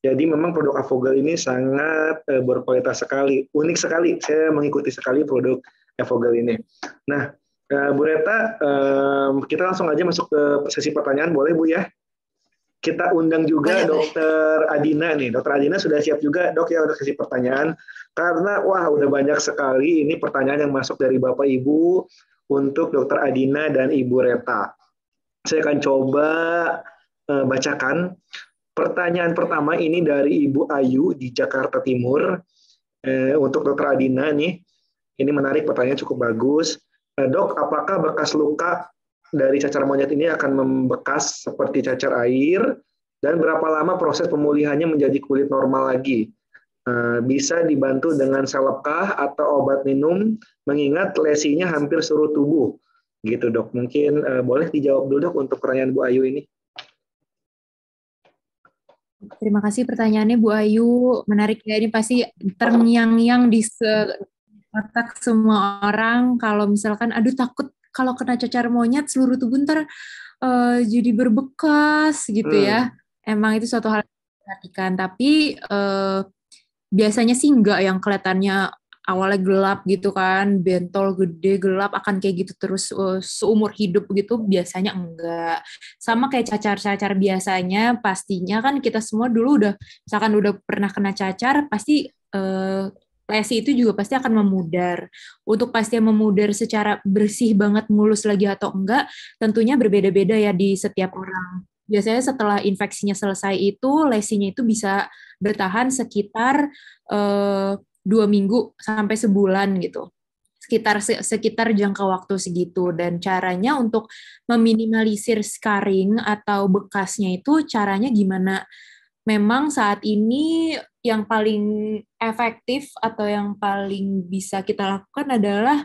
Jadi memang produk Avogel ini sangat berkualitas sekali, unik sekali. Saya mengikuti sekali produk Avogel ini. Nah, Bu Reta, kita langsung aja masuk ke sesi pertanyaan, boleh Bu ya? Kita undang juga Dokter Adina nih. Dokter Adina sudah siap juga Dok ya untuk sesi pertanyaan. Karena wah udah banyak sekali ini pertanyaan yang masuk dari Bapak Ibu untuk Dokter Adina dan Ibu Reta. Saya akan coba bacakan. Pertanyaan pertama ini dari Ibu Ayu di Jakarta Timur. Untuk Dokter Adina nih, ini menarik, pertanyaan cukup bagus. Dok, apakah bekas luka dari cacar monyet ini akan membekas seperti cacar air? Dan berapa lama proses pemulihannya menjadi kulit normal lagi? Bisa dibantu dengan sel lekah atau obat minum, mengingat lesinya hampir seluruh tubuh. Gitu Dok, mungkin boleh dijawab dulu Dok untuk pertanyaan Bu Ayu ini. Terima kasih pertanyaannya Bu Ayu, menarik ya, ini pasti terngiang-ngiang di otak semua orang kalau misalkan aduh takut kalau kena cacar monyet seluruh tubuh ntar jadi berbekas gitu ya. Emang itu suatu hal yang diperhatikan, tapi biasanya sih enggak yang kelihatannya awalnya gelap gitu kan, bentol gede gelap akan kayak gitu terus seumur hidup gitu, biasanya enggak. Sama kayak cacar-cacar biasanya, pastinya kan kita semua dulu misalkan udah pernah kena cacar, pasti lesi itu juga pasti akan memudar. Untuk pasti memudar secara bersih banget, mulus lagi atau enggak, tentunya berbeda-beda ya di setiap orang. Biasanya setelah infeksinya selesai itu, lesinya itu bisa bertahan sekitar 2 minggu sampai sebulan gitu, sekitar jangka waktu segitu. Dan caranya untuk meminimalisir scarring atau bekasnya itu caranya gimana? Memang saat ini yang paling efektif atau yang paling bisa kita lakukan adalah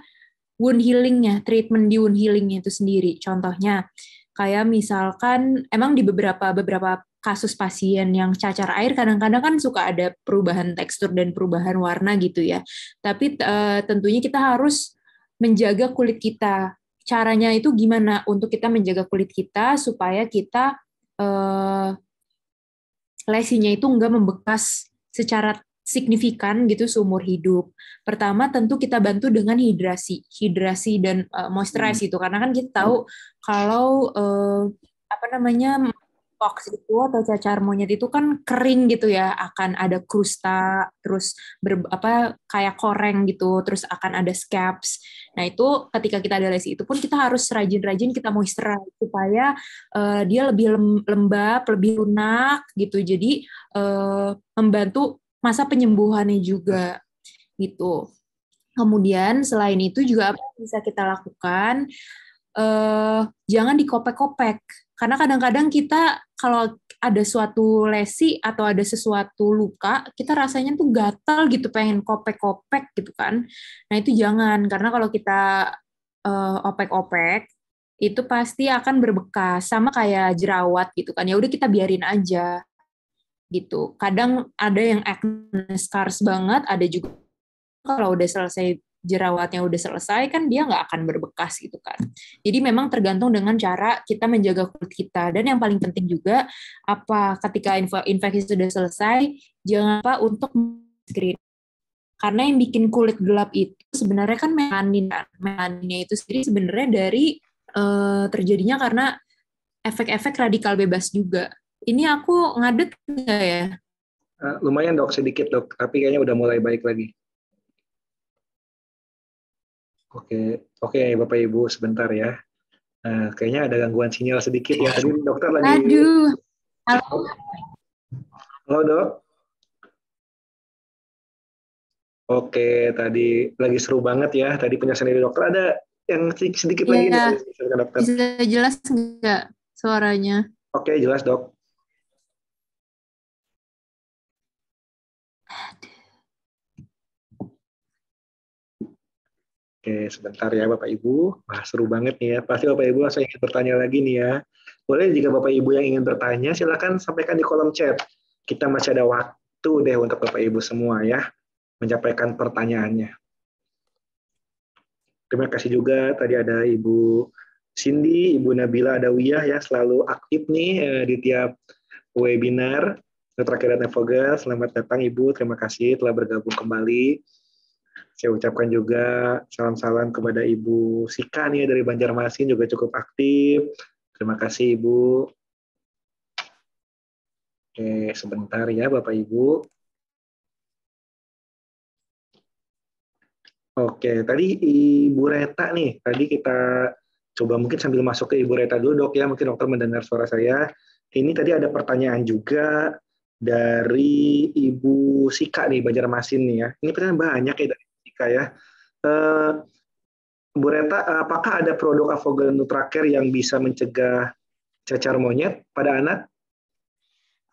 wound healingnya, treatment di wound healingnya itu sendiri. Contohnya, kayak misalkan emang di beberapa kasus pasien yang cacar air kadang-kadang kan suka ada perubahan tekstur dan perubahan warna gitu ya. Tapi tentunya kita harus menjaga kulit kita. Caranya itu gimana untuk kita menjaga kulit kita supaya kita lesinya itu nggak membekas secara signifikan gitu seumur hidup. Pertama tentu kita bantu dengan hidrasi dan moisturize itu, karena kan kita tahu kalau pox itu atau cacar monyet itu kan kering gitu ya, akan ada krusta, terus kayak koreng gitu, terus akan ada scabs. Nah itu ketika kita ada lesi itu pun kita harus rajin-rajin kita moisturize supaya dia lebih lembab, lebih lunak gitu. Jadi membantu masa penyembuhannya juga gitu. Kemudian selain itu juga apa yang bisa kita lakukan? Jangan dikopek-kopek. Karena kadang-kadang kita kalau ada suatu lesi atau ada sesuatu luka, kita rasanya tuh gatal gitu, pengen kopek-kopek gitu kan. Nah itu jangan, karena kalau kita opek-opek, itu pasti akan berbekas, sama kayak jerawat gitu kan. Ya udah kita biarin aja gitu. Kadang ada yang acne scars banget, ada juga kalau udah selesai jerawatnya udah selesai kan dia nggak akan berbekas gitu kan. Jadi memang tergantung dengan cara kita menjaga kulit kita. Dan yang paling penting juga ketika infeksi sudah selesai, jangan lupa untuk screen. Karena yang bikin kulit gelap itu sebenarnya kan melanin. Melaninnya itu sendiri sebenarnya dari terjadinya karena efek-efek radikal bebas juga. Ini aku ngadet nggak ya? Lumayan dok, sedikit dok, tapi kayaknya udah mulai baik lagi. Oke, Bapak Ibu sebentar ya. Kayaknya ada gangguan sinyal sedikit ya. Tadi dokter lagi. Aduh. Halo dok. Oke, tadi lagi seru banget ya. Tadi penjelasan dari dokter, ada yang sedikit lagi ya, dokter. Bisa jelas nggak suaranya? Oke, jelas dok. Oke, sebentar ya Bapak Ibu. Wah, seru banget nih ya. Pasti Bapak Ibu langsung ingin bertanya lagi nih ya. Boleh jika Bapak Ibu yang ingin bertanya, silakan sampaikan di kolom chat. Kita masih ada waktu deh untuk Bapak Ibu semua ya, menyampaikan pertanyaannya. Terima kasih juga tadi ada Ibu Cindy, Ibu Nabila Adawiyah ya, selalu aktif nih di tiap webinar. Terakhir Nevoga, selamat datang Ibu, terima kasih telah bergabung kembali. Saya ucapkan juga salam-salam kepada Ibu Sika nih dari Banjarmasin, juga cukup aktif. Terima kasih Ibu. Oke, sebentar ya Bapak Ibu. Oke, tadi Ibu Reta nih, tadi kita coba mungkin sambil masuk ke Ibu Reta dulu dok ya, mungkin dokter mendengar suara saya. Ini tadi ada pertanyaan juga dari Ibu Sika nih, Banjarmasin nih ya. Ini pertanyaan banyak ya dari Sika ya. Bu Reta, apakah ada produk Avogal Nutracare yang bisa mencegah cacar monyet pada anak?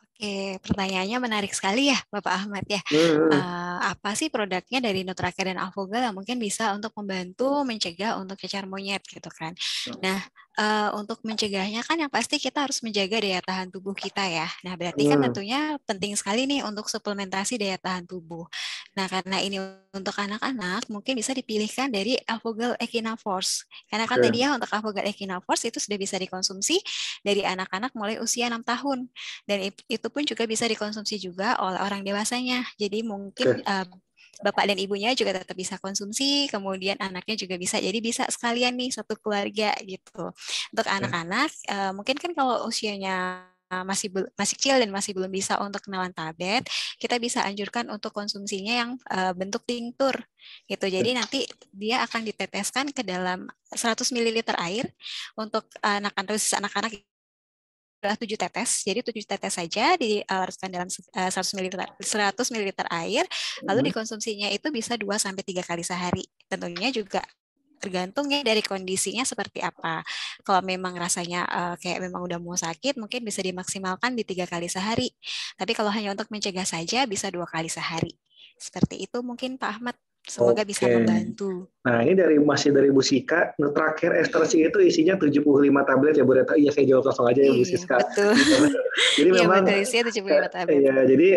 Oke, pertanyaannya menarik sekali ya, Bapak Ahmad ya. apa sih produknya dari Nutracare dan Alfogal yang mungkin bisa untuk membantu mencegah untuk cacar monyet gitu kan. Nah, untuk mencegahnya kan yang pasti kita harus menjaga daya tahan tubuh kita ya. Nah, berarti kan tentunya penting sekali nih untuk suplementasi daya tahan tubuh. Nah, karena ini untuk anak-anak mungkin bisa dipilihkan dari Alfogal Echinaforce. Karena kan tadi ya untuk Alfogal Echinaforce itu sudah bisa dikonsumsi dari anak-anak mulai usia 6 tahun. Dan itu pun juga bisa dikonsumsi juga oleh orang dewasanya. Jadi mungkin bapak dan ibunya juga tetap bisa konsumsi, kemudian anaknya juga bisa. Jadi bisa sekalian nih satu keluarga gitu. Untuk anak-anak, mungkin kan kalau usianya masih kecil dan masih belum bisa untuk kenalan tablet, kita bisa anjurkan untuk konsumsinya yang bentuk tinctur gitu. Jadi nanti dia akan diteteskan ke dalam 100 ml air untuk anak-anak 7 tetes, jadi 7 tetes saja dilarutkan dalam 100 ml air, lalu dikonsumsinya itu bisa 2-3 kali sehari. Tentunya juga tergantung ya dari kondisinya seperti apa. Kalau memang rasanya kayak memang udah mau sakit, mungkin bisa dimaksimalkan di 3 kali sehari. Tapi kalau hanya untuk mencegah saja, bisa 2 kali sehari. Seperti itu mungkin Pak Ahmad. Semoga bisa membantu. Nah, ini masih dari Bu Sika, Nutracare Extra-C itu isinya 75 tablet ya Bu Reta. Iya, saya jawab langsung aja ya Bu Siska. Betul. Jadi iya, memang betul, isinya 75 tablet. Iya, jadi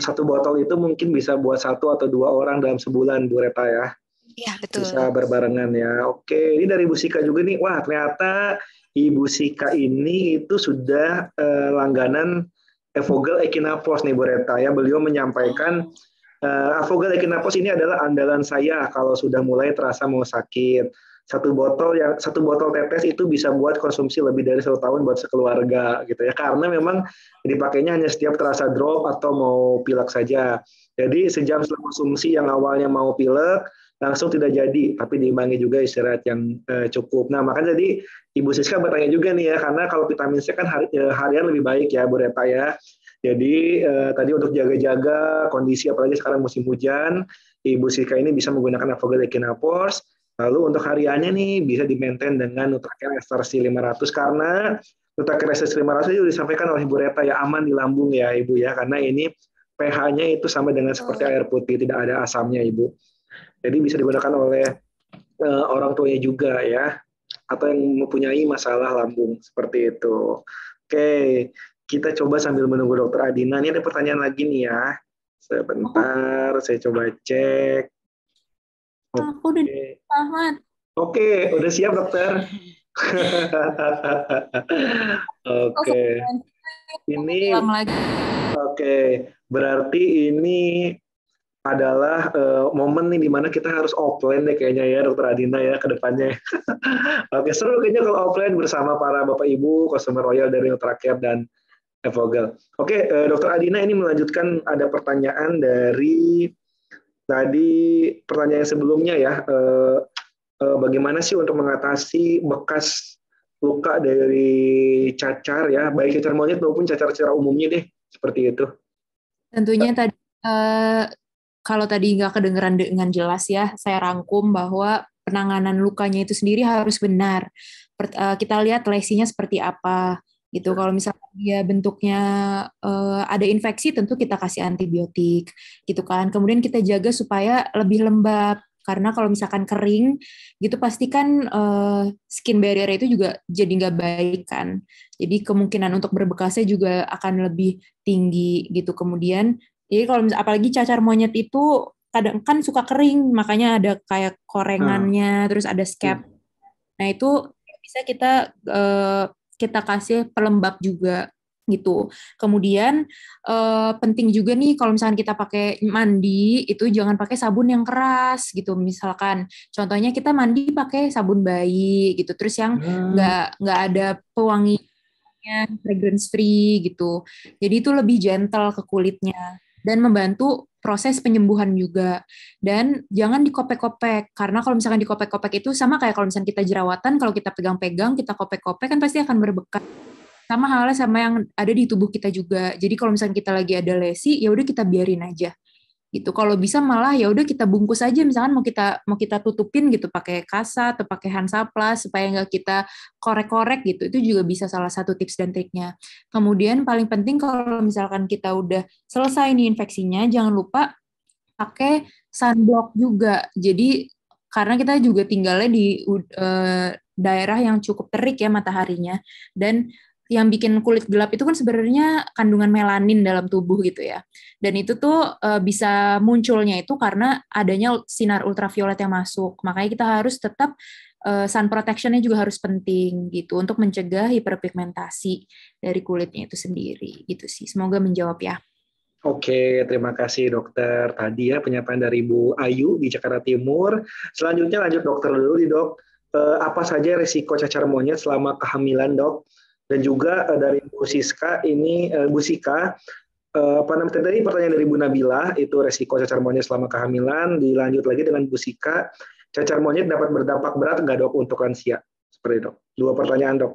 satu botol itu mungkin bisa buat 1 atau 2 orang dalam sebulan Bu Reta ya. Iya, betul. Bisa berbarengan ya. Oke, ini dari Bu Sika juga nih. Wah, ternyata Ibu Sika ini itu sudah langganan Alfogal Echinaforce nih Bu Reta ya. Beliau menyampaikan Alfogal Echinaforce ini adalah andalan saya kalau sudah mulai terasa mau sakit. Satu botol tetes itu bisa buat konsumsi lebih dari 1 tahun buat sekeluarga gitu ya. Karena memang dipakainya hanya setiap terasa drop atau mau pilek saja. Jadi sejam setelah konsumsi yang awalnya mau pilek langsung tidak jadi, tapi diimbangi juga istirahat yang cukup. Nah, makanya jadi Ibu Siska bertanya juga nih ya, karena kalau vitamin C kan harian lebih baik ya Bu Reta ya. Jadi tadi untuk jaga-jaga kondisi apalagi sekarang musim hujan, Ibu Sika ini bisa menggunakan Alfogal Echinaforce. Lalu untuk hariannya nih bisa di-maintain dengan Nutracare Extra-C 500 karena Nutracare Extra-C 500 itu disampaikan oleh Bu Reta ya aman di lambung ya Ibu ya, karena ini pH-nya itu sama dengan seperti air putih, tidak ada asamnya Ibu. Jadi bisa digunakan oleh orang tuanya juga ya, atau yang mempunyai masalah lambung seperti itu. Oke, kita coba sambil menunggu Dokter Adina. Ini ada pertanyaan lagi nih ya. Sebentar, saya coba cek. Aku udah Ahmad. Oke, udah siap Dokter? Oke. Ini oke, berarti ini adalah momen nih dimana kita harus offline deh kayaknya ya Dokter Adina ya ke depannya. Oke, seru kayaknya kalau offline bersama para Bapak Ibu customer royal dari Nutracare dan Alfogal. Oke, Dokter Adina ini melanjutkan ada pertanyaan dari tadi pertanyaan sebelumnya ya. Bagaimana sih untuk mengatasi bekas luka dari cacar ya, baik cacar monyet maupun cacar secara umumnya deh, seperti itu. Tentunya tadi kalau tadi nggak kedengeran dengan jelas ya, saya rangkum bahwa penanganan lukanya itu sendiri harus benar. Kita lihat lesinya seperti apa gitu. Kalau misalnya dia bentuknya ada infeksi, tentu kita kasih antibiotik gitu kan. Kemudian kita jaga supaya lebih lembab. Karena kalau misalkan kering, gitu pasti kan skin barrier itu juga jadi nggak baik kan. Jadi kemungkinan untuk berbekasnya juga akan lebih tinggi gitu. Kemudian, jadi kalau apalagi cacar monyet itu kadang kan suka kering, makanya ada kayak korengannya, terus ada scab. Nah itu bisa kita kasih pelembab juga gitu. Kemudian penting juga nih kalau misalkan kita pakai mandi itu jangan pakai sabun yang keras gitu. Misalkan contohnya kita mandi pakai sabun bayi gitu. Terus yang nggak ada pewanginya, fragrance free gitu. Jadi itu lebih gentle ke kulitnya dan membantu proses penyembuhan juga. Dan jangan dikopek-kopek, karena kalau misalkan dikopek-kopek itu sama kayak kalau misalkan kita jerawatan, kalau kita pegang-pegang, kita kopek-kopek kan pasti akan berbekas. Sama halnya sama yang ada di tubuh kita juga. Jadi kalau misalnya kita lagi ada lesi, ya udah kita biarin aja. Gitu. Kalau bisa malah ya udah kita bungkus aja, misalkan mau kita tutupin gitu pakai kasa atau pakai Hansaplast supaya nggak kita korek-korek gitu. Itu juga bisa salah satu tips dan triknya. Kemudian paling penting kalau misalkan kita udah selesai nih infeksinya, jangan lupa pakai sunblock juga. Jadi karena kita juga tinggalnya di daerah yang cukup terik ya mataharinya, dan yang bikin kulit gelap itu kan sebenarnya kandungan melanin dalam tubuh gitu ya. Dan itu tuh bisa munculnya itu karena adanya sinar ultraviolet yang masuk. Makanya kita harus tetap sun protection-nya juga harus penting gitu untuk mencegah hiperpigmentasi dari kulitnya itu sendiri gitu sih. Semoga menjawab ya. Oke, terima kasih dokter. Tadi ya penyampaian dari Bu Ayu di Jakarta Timur. Selanjutnya lanjut dokter dulu nih dok. Apa saja risiko cacar monyet selama kehamilan dok? Dan juga dari Bu Siska ini Bu Sika, apa namanya tadi pertanyaan dari Bu Nabila itu risiko cacar monyet selama kehamilan. Dilanjut lagi dengan Bu Sika, cacar monyet dapat berdampak berat nggak dok untuk lansia? Seperti dok. Dua pertanyaan dok.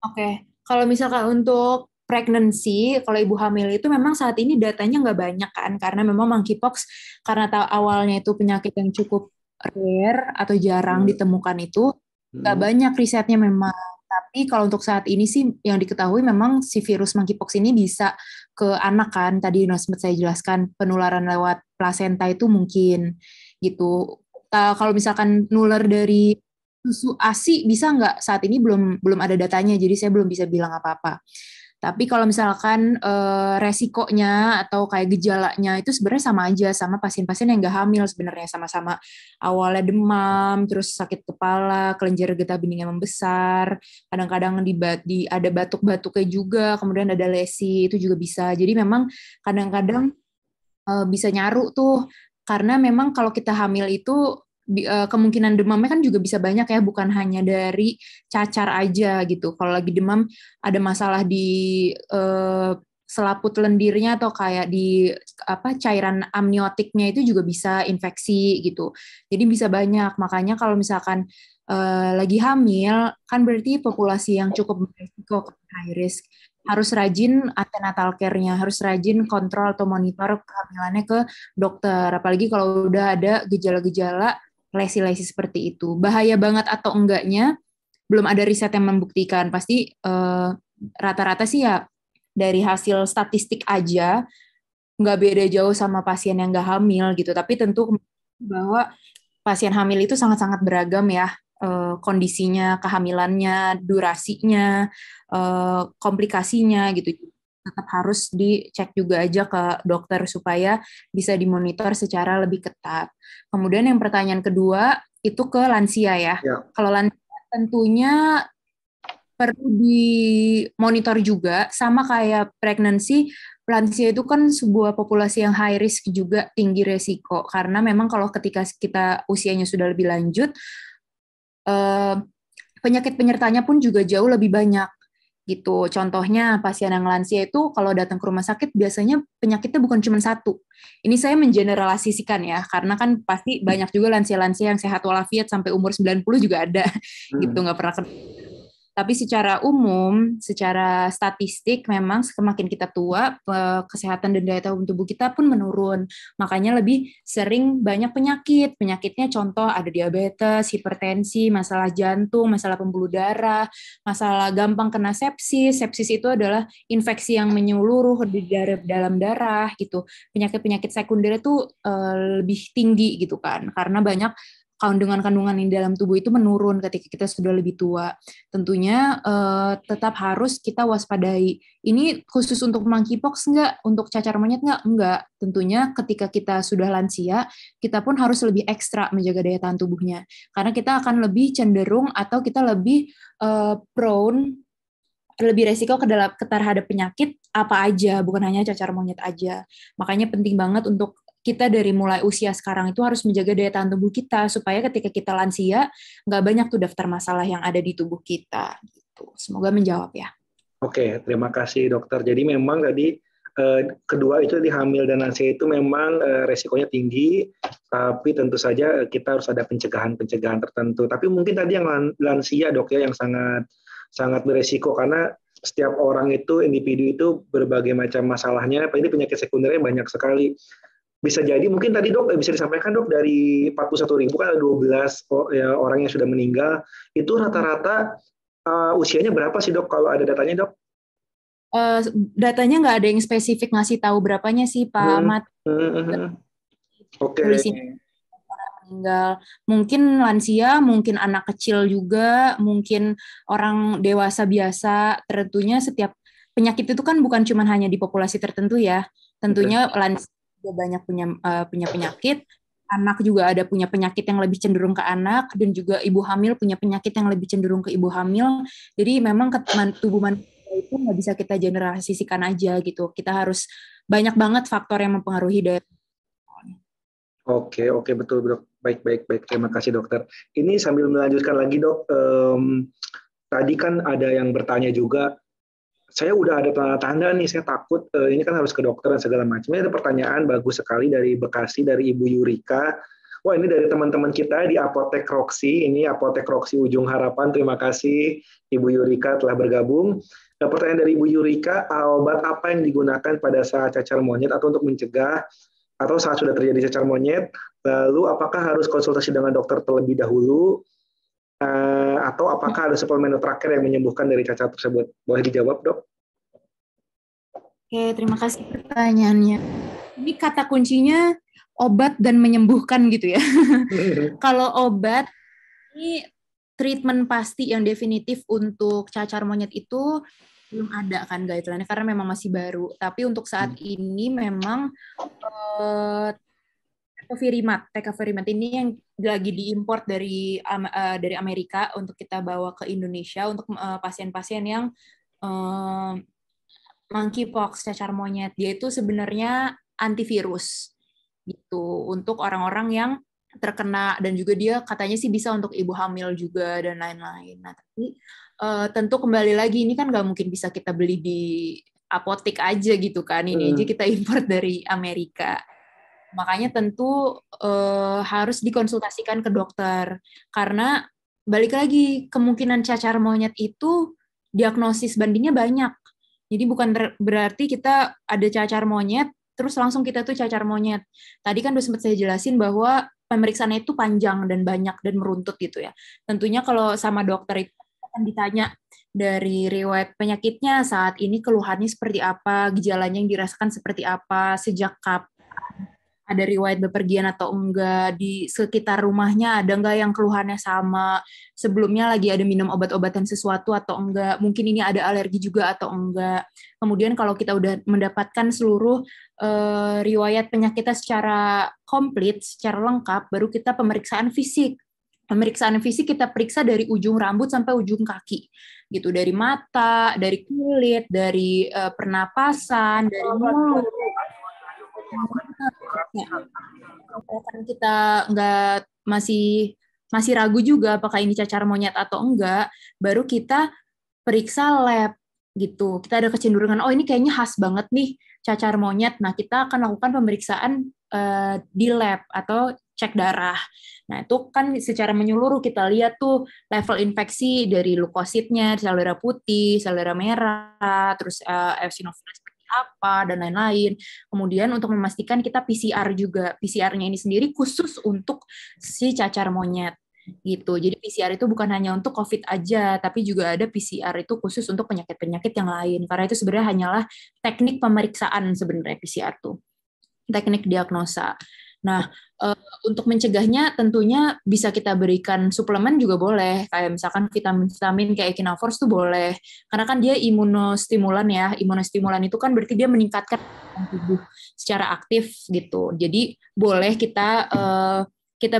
Oke, kalau misalkan untuk pregnancy, kalau ibu hamil itu memang saat ini datanya nggak banyak kan, karena memang monkeypox karena awalnya itu penyakit yang cukup rare atau jarang ditemukan itu, nggak banyak risetnya memang. Tapi kalau untuk saat ini sih yang diketahui memang si virus monkeypox ini bisa ke anak kan, tadi sempat saya jelaskan penularan lewat plasenta itu mungkin gitu. Kalau misalkan nular dari susu ASI bisa nggak? Saat ini belum ada datanya, jadi saya belum bisa bilang apa-apa. Tapi kalau misalkan resikonya atau kayak gejalanya itu sebenarnya sama aja sama pasien-pasien yang nggak hamil sebenarnya, sama-sama awalnya demam, terus sakit kepala, kelenjar getah bening yang membesar, kadang-kadang ada batuk-batuknya juga, kemudian ada lesi itu juga bisa. Jadi memang kadang-kadang bisa nyaru tuh, karena memang kalau kita hamil itu kemungkinan demamnya kan juga bisa banyak ya, bukan hanya dari cacar aja gitu. Kalau lagi demam ada masalah di selaput lendirnya atau kayak di cairan amniotiknya itu juga bisa infeksi gitu. Jadi bisa banyak. Makanya kalau misalkan lagi hamil kan berarti populasi yang cukup berisiko high risk. Harus rajin antenatal care-nya, harus rajin kontrol atau monitor kehamilannya ke dokter. Apalagi kalau udah ada gejala-gejala lesi-lesi seperti itu. Bahaya banget atau enggaknya, belum ada riset yang membuktikan. Pasti rata-rata sih ya dari hasil statistik aja, nggak beda jauh sama pasien yang nggak hamil gitu. Tapi tentu bahwa pasien hamil itu sangat-sangat beragam ya, kondisinya, kehamilannya, durasinya, komplikasinya gitu. Tetap harus dicek juga aja ke dokter supaya bisa dimonitor secara lebih ketat. Kemudian yang pertanyaan kedua itu ke lansia ya. Kalau lansia tentunya perlu dimonitor juga, sama kayak pregnancy. Lansia itu kan sebuah populasi yang high risk juga, tinggi resiko, karena memang kalau ketika kita usianya sudah lebih lanjut, penyakit penyertanya pun juga jauh lebih banyak gitu. Contohnya pasien yang lansia itu kalau datang ke rumah sakit biasanya penyakitnya bukan cuma satu. Ini saya mengeneralisasikan ya, karena kan pasti banyak juga lansia-lansia yang sehat walafiat sampai umur 90 juga ada gitu, nggak pernah. Tapi secara umum, secara statistik memang semakin kita tua, kesehatan dan daya tahan tubuh kita pun menurun. Makanya lebih sering banyak penyakit. Penyakitnya contoh ada diabetes, hipertensi, masalah jantung, masalah pembuluh darah, masalah gampang kena sepsis. Sepsis itu adalah infeksi yang menyeluruh di dalam darah gitu. Penyakit-penyakit sekunder itu lebih tinggi gitu kan, karena banyak kandungan-kandungan di dalam tubuh itu menurun ketika kita sudah lebih tua. Tentunya tetap harus kita waspadai. Ini khusus untuk monkeypox enggak? Untuk cacar monyet enggak? Enggak. Tentunya ketika kita sudah lansia, kita pun harus lebih ekstra menjaga daya tahan tubuhnya. Karena kita akan lebih cenderung atau kita lebih prone, lebih resiko terhadap penyakit apa aja, bukan hanya cacar monyet aja. Makanya penting banget untuk kita dari mulai usia sekarang itu harus menjaga daya tahan tubuh kita, supaya ketika kita lansia, nggak banyak tuh daftar masalah yang ada di tubuh kita. Gitu. Semoga menjawab ya. Oke, terima kasih dokter. Jadi memang tadi kedua itu di hamil dan lansia itu memang resikonya tinggi, tapi tentu saja kita harus ada pencegahan-pencegahan tertentu. Tapi mungkin tadi yang lansia dok ya yang sangat beresiko, karena setiap orang itu, individu itu berbagai macam masalahnya, ini penyakit sekundernya banyak sekali. Bisa jadi mungkin tadi dok bisa disampaikan dok dari 41.000 kan ada 12 orang yang sudah meninggal, itu rata-rata usianya berapa sih dok kalau ada datanya dok? Datanya nggak ada yang spesifik ngasih tahu berapanya sih Pak Ahmad. Oke. Polisi meninggal. Mungkin lansia, mungkin anak kecil juga, mungkin orang dewasa biasa. Tentunya setiap penyakit itu kan bukan cuma hanya di populasi tertentu ya. Tentunya lansia juga banyak punya penyakit. Anak juga ada punya penyakit yang lebih cenderung ke anak, dan juga ibu hamil punya penyakit yang lebih cenderung ke ibu hamil. Jadi memang tubuh manusia itu nggak bisa kita generalisasikan aja gitu. Kita harus banyak banget faktor yang mempengaruhi dari. Oke, betul, Dok. Baik. Terima kasih, Dokter. Ini sambil melanjutkan lagi, Dok. Tadi kan ada yang bertanya juga, saya udah ada tanda-tanda nih, saya takut ini kan harus ke dokter dan segala macam. Ini ada pertanyaan bagus sekali dari Bekasi, dari Ibu Yurika. Wah, ini dari teman-teman kita di Apotek Roxy. Ini Apotek Roxy Ujung Harapan. Terima kasih Ibu Yurika telah bergabung. Pertanyaan dari Ibu Yurika, obat apa yang digunakan pada saat cacar monyet atau untuk mencegah atau saat sudah terjadi cacar monyet? Lalu apakah harus konsultasi dengan dokter terlebih dahulu? Atau apakah ada suplemen terakhir yang menyembuhkan dari cacar tersebut? Boleh dijawab, Dok? Oke, terima kasih pertanyaannya. Ini kata kuncinya obat dan menyembuhkan gitu ya. Kalau obat, ini treatment pasti yang definitif untuk cacar monyet itu belum ada kan guideline karena memang masih baru. Tapi untuk saat ini memang Tecovirimat ini yang lagi diimpor dari Amerika untuk kita bawa ke Indonesia untuk pasien-pasien yang monkeypox, cacar monyet. Dia itu sebenarnya antivirus gitu untuk orang-orang yang terkena, dan juga dia katanya sih bisa untuk ibu hamil juga dan lain-lain. Nah, tapi tentu kembali lagi ini kan nggak mungkin bisa kita beli di apotek aja gitu kan. Ini aja kita impor dari Amerika. Makanya tentu harus dikonsultasikan ke dokter. Karena balik lagi, kemungkinan cacar monyet itu diagnosis bandingnya banyak. Jadi bukan berarti kita ada cacar monyet, terus langsung kita tuh cacar monyet. Tadi kan udah sempat saya jelasin bahwa pemeriksaannya itu panjang dan banyak dan meruntut gitu ya. Tentunya kalau sama dokter itu akan ditanya dari riwayat penyakitnya, saat ini keluhannya seperti apa, gejalanya yang dirasakan seperti apa, sejak kapan, ada riwayat bepergian atau enggak, di sekitar rumahnya ada enggak yang keluhannya sama, sebelumnya lagi ada minum obat-obatan sesuatu atau enggak, mungkin ini ada alergi juga atau enggak. Kemudian kalau kita udah mendapatkan seluruh riwayat penyakitnya secara komplit, secara lengkap, baru kita pemeriksaan fisik. Pemeriksaan fisik kita periksa dari ujung rambut sampai ujung kaki, gitu, dari mata, dari kulit, dari pernapasan, dari mulut. Kalau kita nggak masih ragu juga apakah ini cacar monyet atau enggak, baru kita periksa lab gitu. Kita ada kecenderungan, oh ini kayaknya khas banget nih cacar monyet. Nah, kita akan lakukan pemeriksaan di lab atau cek darah. Nah, itu kan secara menyeluruh kita lihat tuh level infeksi dari leukositnya, sel darah putih, sel darah merah, terus eosinophil apa, dan lain-lain. Kemudian untuk memastikan kita PCR juga. PCR-nya ini sendiri khusus untuk si cacar monyet. Gitu. Jadi PCR itu bukan hanya untuk COVID aja, tapi juga ada PCR itu khusus untuk penyakit-penyakit yang lain. Karena itu sebenarnya hanyalah teknik pemeriksaan sebenarnya PCR tuh. Teknik diagnosa. Nah, untuk mencegahnya tentunya bisa kita berikan suplemen juga boleh, kayak misalkan vitamin-vitamin kayak Echinafors tuh boleh, karena kan dia imunostimulan ya. Imunostimulan itu kan berarti dia meningkatkan tubuh secara aktif gitu. Jadi boleh kita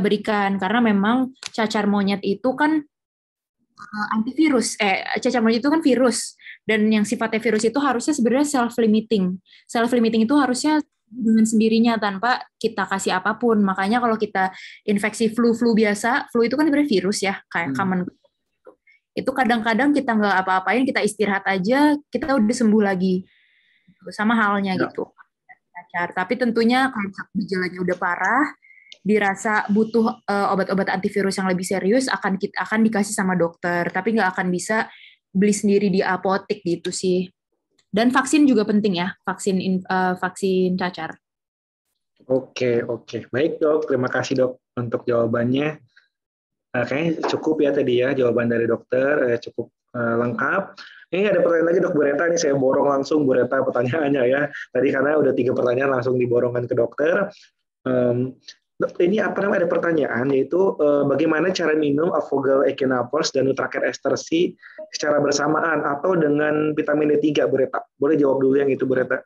berikan, karena memang cacar monyet itu kan antivirus, cacar monyet itu kan virus, dan yang sifatnya virus itu harusnya sebenarnya self-limiting. Self-limiting itu harusnya dengan sendirinya tanpa kita kasih apapun. Makanya kalau kita infeksi flu biasa, flu itu kan sebenarnya virus ya, kayak common. Itu kadang-kadang kita nggak apa-apain, kita istirahat aja, kita udah sembuh lagi. Sama halnya gitu. Tapi tentunya kalau gejalanya udah parah, dirasa butuh obat-obat antivirus yang lebih serius, akan dikasih sama dokter. Tapi nggak akan bisa beli sendiri di apotek gitu sih. Dan vaksin juga penting ya, vaksin cacar. Oke. Baik, Dok. Terima kasih, Dok, untuk jawabannya. Kayaknya cukup ya tadi ya jawaban dari dokter, cukup lengkap. Ini ada pertanyaan lagi, Dok, Bu Reta. Ini saya borong langsung Bu Reta pertanyaannya ya. Tadi karena udah 3 pertanyaan langsung diborongkan ke dokter. Em, ini apa namanya, ada pertanyaan, yaitu bagaimana cara minum Afogal Echinapors dan Nutracare Ester C secara bersamaan atau dengan vitamin D3, Bu Reta? Boleh jawab dulu yang itu, Bu Reta?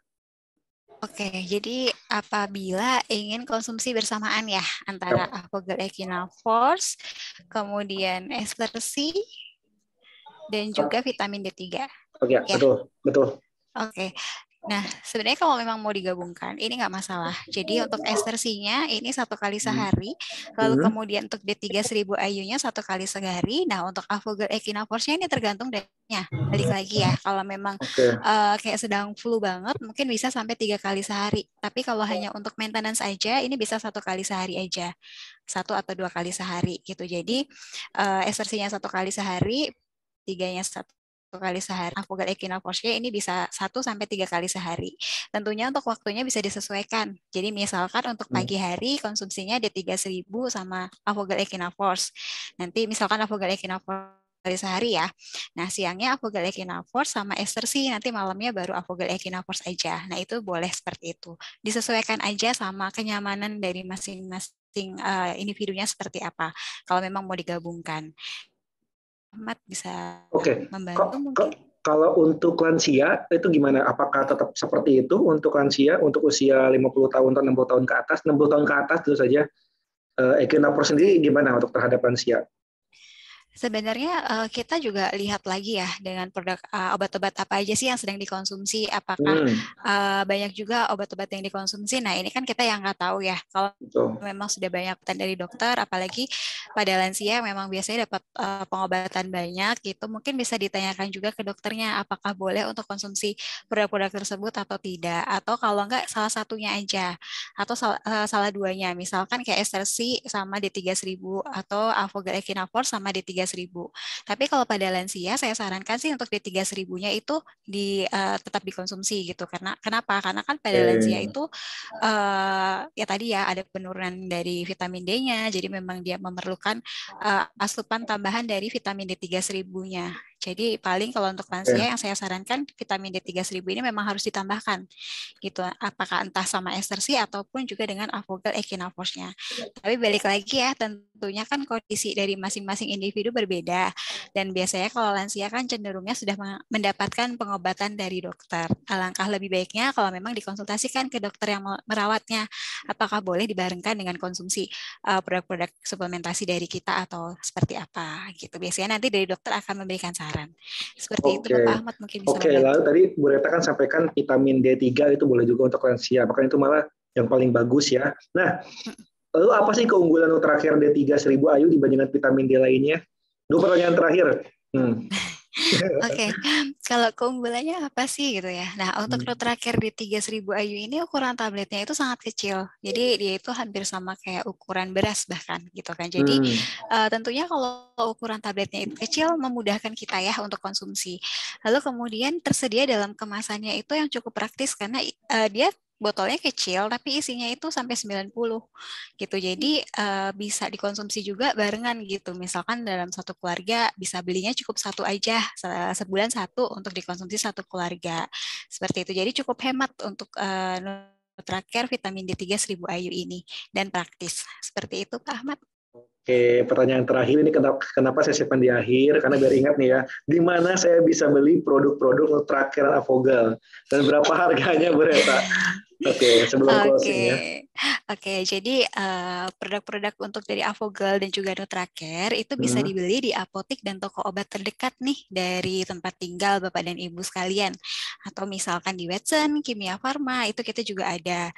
Oke, jadi apabila ingin konsumsi bersamaan ya antara Yap. Apogal Echinopause, kemudian Ester C, dan juga vitamin D3. Oke, Ya, betul, betul. oke. Nah, sebenarnya kalau memang mau digabungkan, ini nggak masalah. Jadi untuk ester C-nya ini 1 kali sehari, lalu Hmm. kemudian untuk D3 1000 IU-nya 1 kali sehari. Nah, untuk Afogal Echinopause-nya ini tergantung dayanya. Balik lagi ya, kalau memang Oke. kayak sedang flu banget, mungkin bisa sampai 3 kali sehari. Tapi kalau hanya untuk maintenance aja, ini bisa 1 kali sehari aja, 1 atau 2 kali sehari gitu. Jadi ester C-nya 1 kali sehari, tiganya 1 kali sehari. Afogal Echinopause ini bisa 1 sampai 3 kali sehari. Tentunya untuk waktunya bisa disesuaikan. Jadi misalkan untuk pagi hari konsumsinya D3 1000 sama Afogal Echinopause. Nanti misalkan Afogal Echinopause kali sehari ya. Nah, siangnya Afogal Echinopause sama ester C, nanti malamnya baru Afogal Echinopause aja. Nah, itu boleh seperti itu. Disesuaikan aja sama kenyamanan dari masing-masing individunya seperti apa. Kalau memang mau digabungkan. Ahmad bisa Oke, membantu mungkin. kalau untuk lansia itu gimana? Apakah tetap seperti itu untuk lansia, untuk usia 50 tahun atau 60 tahun ke atas? 60 tahun ke atas tentu saja. Echinopause Oke. sendiri gimana untuk terhadap lansia? Sebenarnya kita juga lihat lagi ya dengan produk obat-obat apa aja sih yang sedang dikonsumsi, apakah Hmm, banyak juga obat-obat yang dikonsumsi. Nah, ini kan kita yang nggak tahu ya. Kalau betul. memang sudah banyak pesan dari dokter, apalagi pada lansia memang biasanya dapat pengobatan banyak, itu mungkin bisa ditanyakan juga ke dokternya apakah boleh untuk konsumsi produk-produk tersebut atau tidak, atau kalau enggak salah satunya aja, atau salah duanya, misalkan kayak ester C sama D3 1000 atau Afogal Echinopause sama D3 1000. Tapi kalau pada lansia saya sarankan sih untuk D3 1000-nya itu tetap dikonsumsi gitu. Karena kenapa? Karena kan pada lansia Oke. itu ya tadi ya ada penurunan dari vitamin D-nya, jadi memang dia memerlukan asupan tambahan dari vitamin D3 1000-nya. Jadi paling kalau untuk lansia yang saya sarankan vitamin D3 1000 ini memang harus ditambahkan gitu. Apakah entah sama ester C ataupun juga dengan Afogal Echinopause-nya. Tapi balik lagi ya, tentunya kan kondisi dari masing-masing individu berbeda. Dan biasanya kalau lansia kan cenderungnya sudah mendapatkan pengobatan dari dokter. Alangkah lebih baiknya kalau memang dikonsultasikan ke dokter yang merawatnya. Apakah boleh dibarengkan dengan konsumsi produk-produk suplementasi dari kita atau seperti apa gitu. Biasanya nanti dari dokter akan memberikan saran. Seperti itu Bapak Oke. Ahmad mungkin bisa Oke, lalu membantu. tadi Bu Reta kan sampaikan vitamin D3 itu boleh juga untuk lansia, bahkan itu malah yang paling bagus ya. Nah, lalu apa sih keunggulan Nutracare D3 1000 IU dibandingkan vitamin D lainnya? Dua pertanyaan terakhir. Hmm. Oke, kalau keunggulannya apa sih gitu ya? Nah, untuk Nutracare D3 1000 IU ini ukuran tabletnya itu sangat kecil. Jadi dia itu hampir sama kayak ukuran beras bahkan gitu kan. Jadi Hmm. tentunya kalau ukuran tabletnya itu kecil memudahkan kita ya untuk konsumsi. Lalu kemudian tersedia dalam kemasannya itu yang cukup praktis karena dia botolnya kecil tapi isinya itu sampai 90 gitu. Jadi bisa dikonsumsi juga barengan gitu. Misalkan dalam satu keluarga bisa belinya cukup satu aja, sebulan satu untuk dikonsumsi satu keluarga. Seperti itu. Jadi cukup hemat untuk Nutracare vitamin D3 1000 IU ini dan praktis. Seperti itu Pak Ahmad. Oke, pertanyaan terakhir ini kenapa saya simpan di akhir? Karena biar ingat nih ya, di mana saya bisa beli produk-produk Nutracare Afogal dan berapa harganya, Bu Reta? Oke, sebelum Oke, closing ya. oke. Jadi produk-produk untuk dari Afogal dan juga Nutracare itu bisa dibeli di apotik dan toko obat terdekat nih dari tempat tinggal Bapak dan Ibu sekalian. Atau misalkan di Watson, Kimia Farma itu kita juga ada.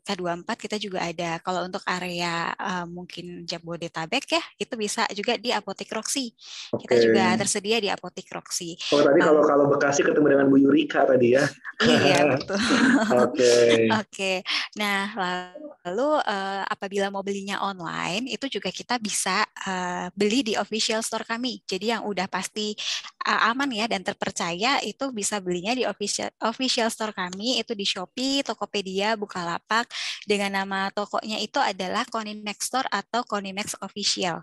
K24 kita juga ada. Kalau untuk area mungkin Jabodetabek ya, itu bisa juga di Apotik Roxy. Kita Oke. juga tersedia di Apotik Roxy. Oh, tadi kalau Bekasi ketemu dengan Bu Yurika tadi ya. Iya, betul. Oke. Oke. Nah, lalu apabila mau belinya online, itu juga kita bisa beli di official store kami. Jadi yang udah pasti aman ya dan terpercaya itu bisa belinya di official store kami, itu di Shopee, Tokopedia, Bukalapak. Dengan nama tokonya itu adalah Konimex Store atau Konimex Official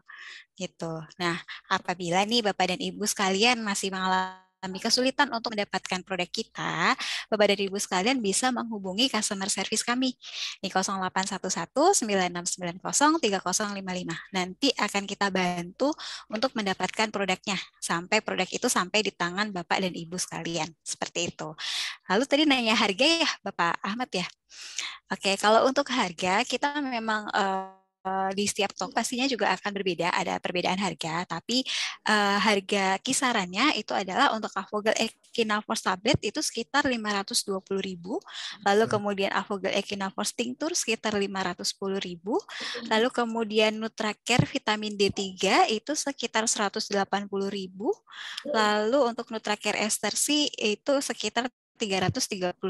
gitu. Nah, apabila nih Bapak dan Ibu sekalian masih mengalami kesulitan untuk mendapatkan produk kita, Bapak dan Ibu sekalian bisa menghubungi customer service kami di 0811 9690 3055. Nanti akan kita bantu untuk mendapatkan produknya sampai produk itu sampai di tangan Bapak dan Ibu sekalian. Seperti itu. Lalu tadi nanya harga ya Bapak Ahmad ya. Oke, kalau untuk harga kita memang di setiap toko pastinya juga akan berbeda, ada perbedaan harga, tapi harga kisarannya itu adalah untuk Avogel Equinaforce tablet itu sekitar 520.000, lalu kemudian Avogel Equinaforce tincture sekitar 510.000, lalu kemudian Nutracare vitamin D3 itu sekitar 180.000, lalu untuk Nutracare Estersi itu sekitar 333.000.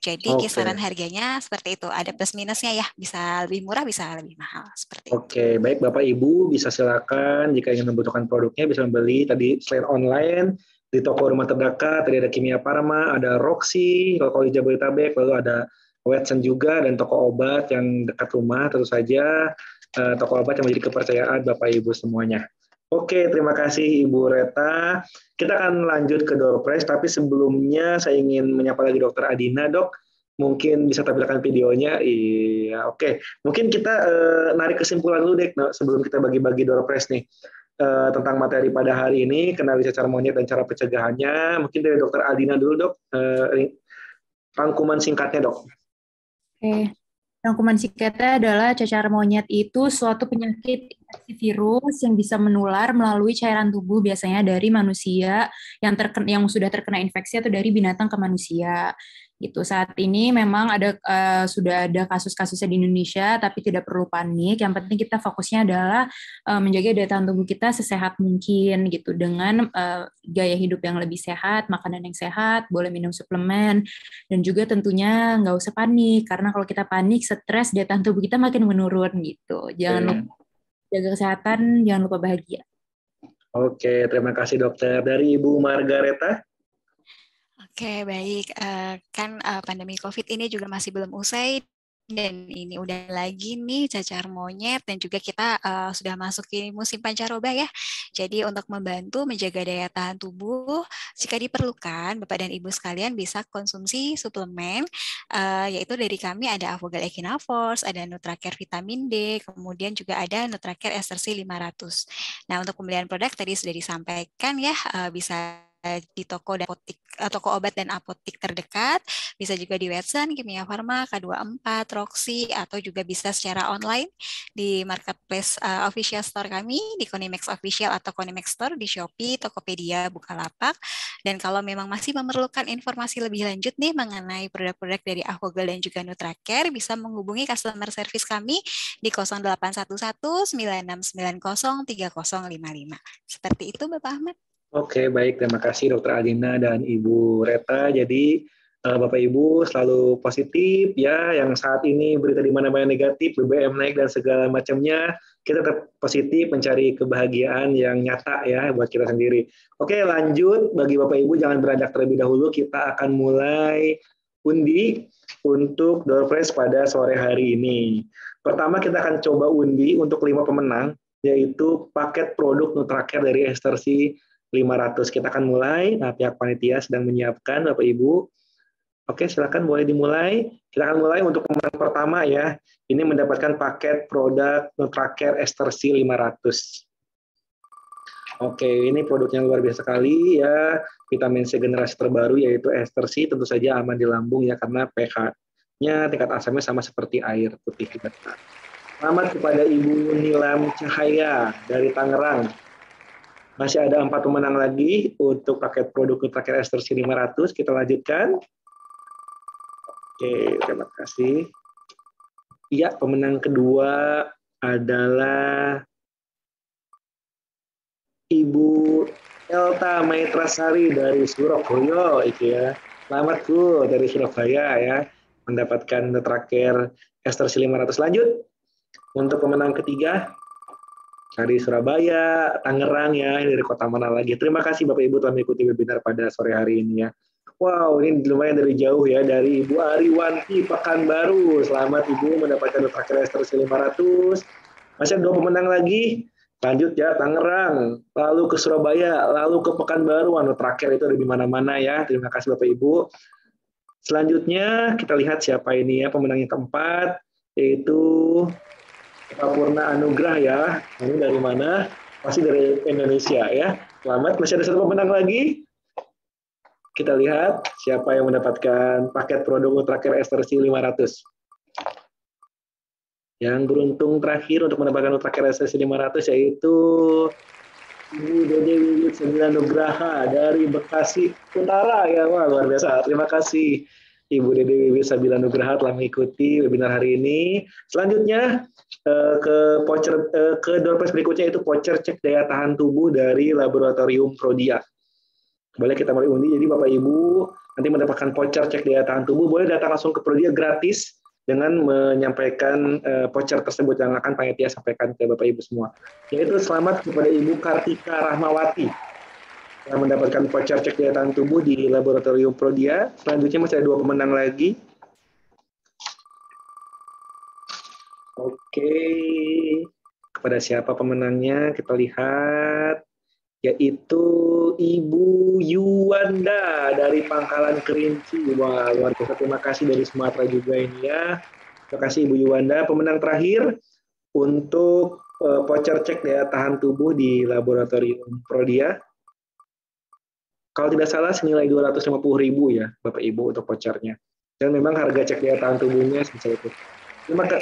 Jadi kisaran harganya seperti itu. Ada plus minusnya ya, bisa lebih murah, bisa lebih mahal seperti itu. Oke, baik Bapak Ibu bisa silakan jika ingin membutuhkan produknya bisa membeli tadi selain online di toko rumah terdekat. Tadi ada Kimia Farma, ada Roxy, kalau di Jabodetabek, lalu ada Watson juga dan toko obat yang dekat rumah tentu saja toko obat yang menjadi kepercayaan Bapak Ibu semuanya. Oke, terima kasih Ibu Reta. Kita akan lanjut ke door prize, tapi sebelumnya saya ingin menyapa lagi Dr. Adina, Dok. Mungkin bisa tampilkan videonya. Iya, oke. Mungkin kita narik kesimpulan dulu, Dek, sebelum kita bagi-bagi door prize nih. Tentang materi pada hari ini, kenali cacar monyet dan cara pencegahannya. Mungkin dari Dr. Adina dulu, Dok. Rangkuman singkatnya, Dok. Oke. Rangkuman singkatnya adalah cacar monyet itu suatu penyakit infeksi virus yang bisa menular melalui cairan tubuh biasanya dari manusia yang sudah terkena infeksi atau dari binatang ke manusia. Gitu. Saat ini memang sudah ada kasus-kasusnya di Indonesia, tapi tidak perlu panik. Yang penting kita fokusnya adalah menjaga daya tahan tubuh kita sesehat mungkin gitu dengan gaya hidup yang lebih sehat, makanan yang sehat, boleh minum suplemen, dan juga tentunya nggak usah panik karena kalau kita panik, stres, daya tahan tubuh kita makin menurun gitu. Jangan lupa jaga kesehatan, jangan lupa bahagia. Oke, terima kasih dokter. Dari Ibu Margareta. Oke, baik. Kan pandemi COVID ini juga masih belum usai, dan ini udah lagi nih cacar monyet, dan juga kita sudah masuki musim pancaroba ya. Jadi untuk membantu menjaga daya tahan tubuh, jika diperlukan, Bapak dan Ibu sekalian bisa konsumsi suplemen, yaitu dari kami ada Avogel Equinaforce, ada Nutracare vitamin D, kemudian juga ada Nutracare Estersi 500. Nah, untuk pembelian produk tadi sudah disampaikan ya, bisa di toko obat dan apotik terdekat, bisa juga di Watson, Kimia Farma, K24, Roxy, atau juga bisa secara online di marketplace official store kami, di Konimex Official atau Konimex Store, di Shopee, Tokopedia, Bukalapak. Dan kalau memang masih memerlukan informasi lebih lanjut nih mengenai produk-produk dari Avogel dan juga Nutracare, bisa menghubungi customer service kami di 0811 9690 3055. Seperti itu Bapak Ahmad. Oke, baik. Terima kasih Dr. Adina dan Ibu Reta. Jadi Bapak Ibu selalu positif ya. Yang saat ini berita di mana-mana negatif, BBM naik dan segala macamnya, kita tetap positif mencari kebahagiaan yang nyata ya buat kita sendiri. Oke, lanjut. Bagi Bapak Ibu jangan beranjak terlebih dahulu. Kita akan mulai undi untuk door prize pada sore hari ini. Pertama kita akan coba undi untuk 5 pemenang, yaitu paket produk Nutracare dari Estersi 500. Kita akan mulai. Nah, pihak panitia sedang menyiapkan, Bapak Ibu. Oke, silakan boleh dimulai. Kita akan mulai untuk pemenang pertama ya. Ini mendapatkan paket produk Nutracare Estersi 500. Oke, ini produknya luar biasa sekali ya. Vitamin C generasi terbaru yaitu Estersi, tentu saja aman di lambung ya karena pH-nya tingkat asamnya sama seperti air putih kita. Selamat kepada Ibu Nilam Cahaya dari Tangerang. Masih ada 4 pemenang lagi untuk paket produk Nutracare Estersi 500. Kita lanjutkan. Oke, terima kasih. Iya, pemenang kedua adalah Ibu Elta Maitrasari dari Surabaya. Ya. Selamat Bu dari Surabaya ya, mendapatkan Nutracare Estersi 500. Lanjut. Untuk pemenang ketiga, dari Surabaya, Tangerang ya, dari kota mana lagi. Terima kasih Bapak Ibu telah mengikuti webinar pada sore hari ini ya. Wow, ini lumayan dari jauh ya, dari Ibu Ariwanti Pekanbaru. Selamat Ibu mendapatkan Nutracare Estersi 500. Masih ada 2 pemenang lagi. Lanjut ya, Tangerang, lalu ke Surabaya, lalu ke Pekanbaru. Nutraker itu ada di mana-mana ya. Terima kasih Bapak Ibu. Selanjutnya kita lihat siapa ini ya pemenang yang keempat, yaitu Pak Purna Anugrah ya. Ini dari mana? Pasti dari Indonesia ya. Selamat, masih ada satu pemenang lagi. Kita lihat siapa yang mendapatkan paket produk Nutraker Estersi 500. Yang beruntung terakhir untuk mendapatkan Nutraker Estersi 500 yaitu Ibu Dede Wiwit Sembilan Nugraha dari Bekasi Utara ya. Wah, luar biasa. Terima kasih Ibu Dede Wiwit Sembilan Nugraha telah mengikuti webinar hari ini. Selanjutnya ke door prize berikutnya itu voucher cek daya tahan tubuh dari Laboratorium Prodia. Boleh kita mulai undi. Jadi Bapak Ibu nanti mendapatkan voucher cek daya tahan tubuh, boleh datang langsung ke Prodia gratis dengan menyampaikan voucher tersebut yang akan panitia sampaikan ke Bapak Ibu semua. Yaitu selamat kepada Ibu Kartika Rahmawati yang mendapatkan voucher cek daya tahan tubuh di Laboratorium Prodia. Selanjutnya masih ada 2 pemenang lagi. Oke, kepada siapa pemenangnya? Kita lihat. Yaitu Ibu Yuwanda dari Pangkalan Kerinci. Wah, luar biasa. Terima kasih dari Sumatera juga ini ya. Terima kasih Ibu Yuwanda. Pemenang terakhir untuk voucher cek daya tahan tubuh di Laboratorium Prodia. Kalau tidak salah senilai 250.000 ya Bapak Ibu untuk vouchernya. Dan memang harga cek daya tahan tubuhnya sebesar itu.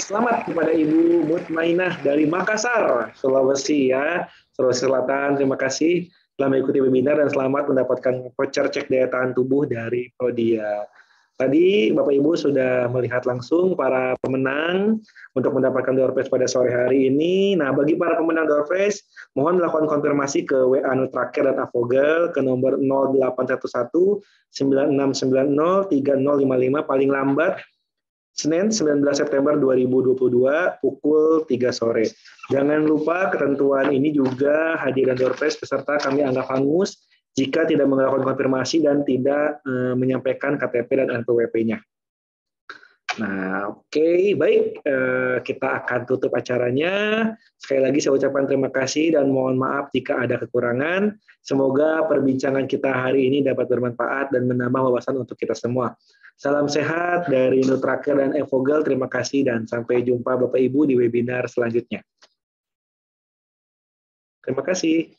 Selamat kepada Ibu Mutmainah dari Makassar, Sulawesi ya. Sulawesi Selatan, terima kasih telah mengikuti webinar dan selamat mendapatkan voucher cek daya tahan tubuh dari Prodia. Tadi Bapak Ibu sudah melihat langsung para pemenang untuk mendapatkan door prize pada sore hari ini. Nah, bagi para pemenang door prize, mohon melakukan konfirmasi ke WA Nutraker dan Avogel ke nomor 0811 9690 3055 paling lambat Senin 19 September 2022 pukul 3 sore. Jangan lupa ketentuan ini juga hadirin door prize peserta kami anggap hangus jika tidak melakukan konfirmasi dan tidak menyampaikan KTP dan NPWP-nya. Nah, oke, baik. Kita akan tutup acaranya. Sekali lagi saya ucapkan terima kasih dan mohon maaf jika ada kekurangan. Semoga perbincangan kita hari ini dapat bermanfaat dan menambah wawasan untuk kita semua. Salam sehat dari Nutraker dan Evogel. Terima kasih dan sampai jumpa Bapak Ibu di webinar selanjutnya. Terima kasih.